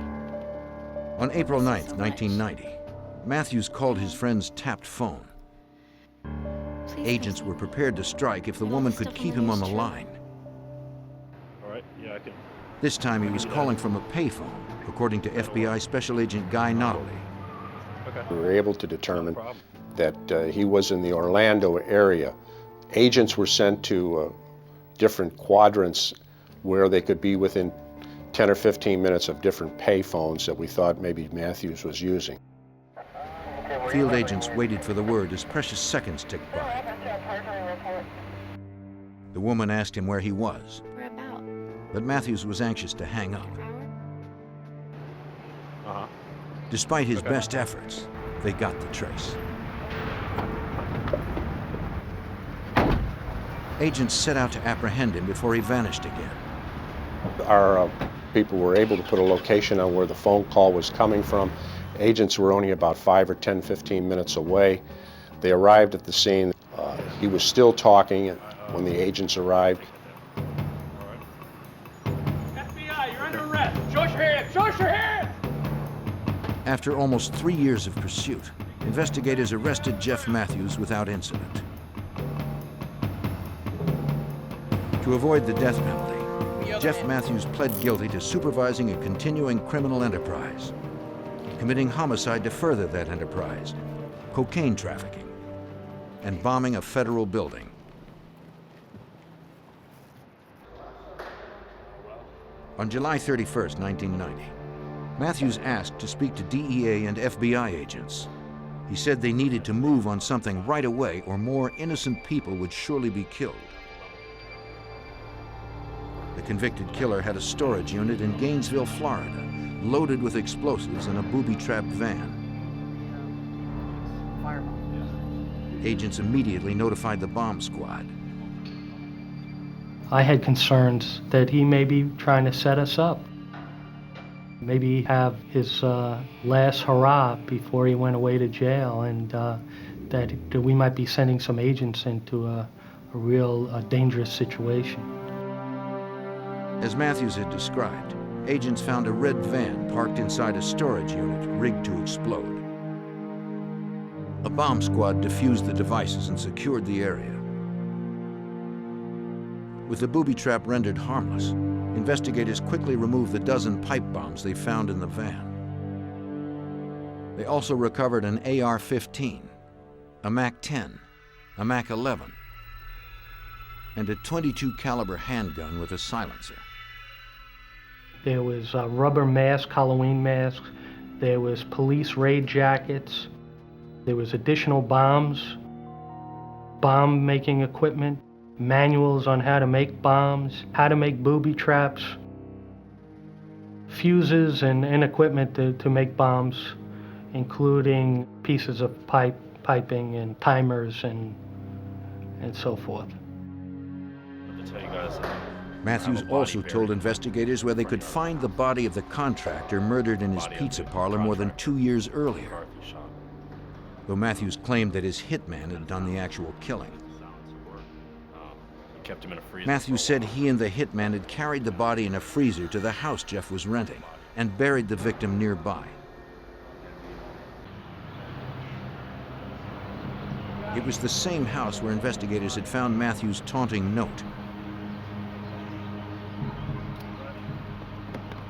On April 9th, 1990, Matthews called his friend's tapped phone. Agents were prepared to strike if the woman could keep him on the line. All right, yeah, I can. This time he was calling from a payphone, according to FBI Special Agent Guy Notley. We were able to determine that he was in the Orlando area. Agents were sent to different quadrants where they could be within 10 or 15 minutes of different pay phones that we thought maybe Matthews was using. Field agents waited for the word as precious seconds ticked by. The woman asked him where he was, but Matthews was anxious to hang up. Despite his best efforts, they got the trace. Agents set out to apprehend him before he vanished again. Our people were able to put a location on where the phone call was coming from. Agents were only about 5 or 10, 15 minutes away. They arrived at the scene. He was still talking when the agents arrived. FBI, you're under arrest. Show us your hands. Show us your hands. After almost 3 years of pursuit, investigators arrested Jeff Matthews without incident. To avoid the death penalty, Jeff Matthews pled guilty to supervising a continuing criminal enterprise, committing homicide to further that enterprise, cocaine trafficking, and bombing a federal building. On July 31st, 1990, Matthews asked to speak to DEA and FBI agents. He said they needed to move on something right away or more innocent people would surely be killed. The convicted killer had a storage unit in Gainesville, Florida, loaded with explosives in a booby-trapped van. Agents immediately notified the bomb squad. I had concerns that he may be trying to set us up. Maybe have his last hurrah before he went away to jail, and that we might be sending some agents into a real dangerous situation. As Matthews had described, agents found a red van parked inside a storage unit rigged to explode. A bomb squad defused the devices and secured the area. With the booby trap rendered harmless, investigators quickly removed the dozen pipe bombs they found in the van. They also recovered an AR-15, a MAC-10, a MAC-11, and a .22 caliber handgun with a silencer. There was rubber mask, Halloween masks. There was police raid jackets. There was additional bombs, bomb-making equipment, manuals on how to make bombs, how to make booby traps, fuses and equipment to make bombs, including pieces of piping and timers and so forth. Matthews also told investigators where they could find the body of the contractor murdered in his pizza parlor more than 2 years earlier. Though Matthews claimed that his hitman had done the actual killing. Matthews said he and the hitman had carried the body in a freezer to the house Jeff was renting and buried the victim nearby. It was the same house where investigators had found Matthews' taunting note.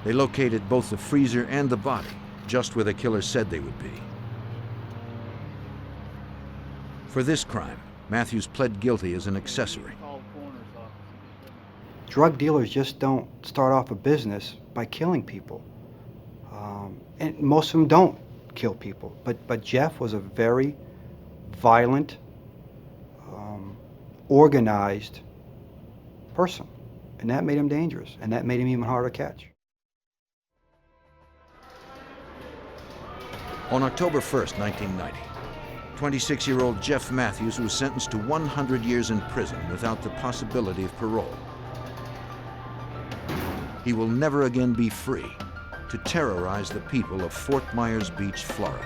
They located both the freezer and the body, just where the killer said they would be. For this crime, Matthews pled guilty as an accessory. Drug dealers just don't start off a business by killing people. And most of them don't kill people. But Jeff was a very violent, organized person. And that made him dangerous. And that made him even harder to catch. On October 1st, 1990, 26-year-old Jeff Matthews was sentenced to 100 years in prison without the possibility of parole. He will never again be free to terrorize the people of Fort Myers Beach, Florida.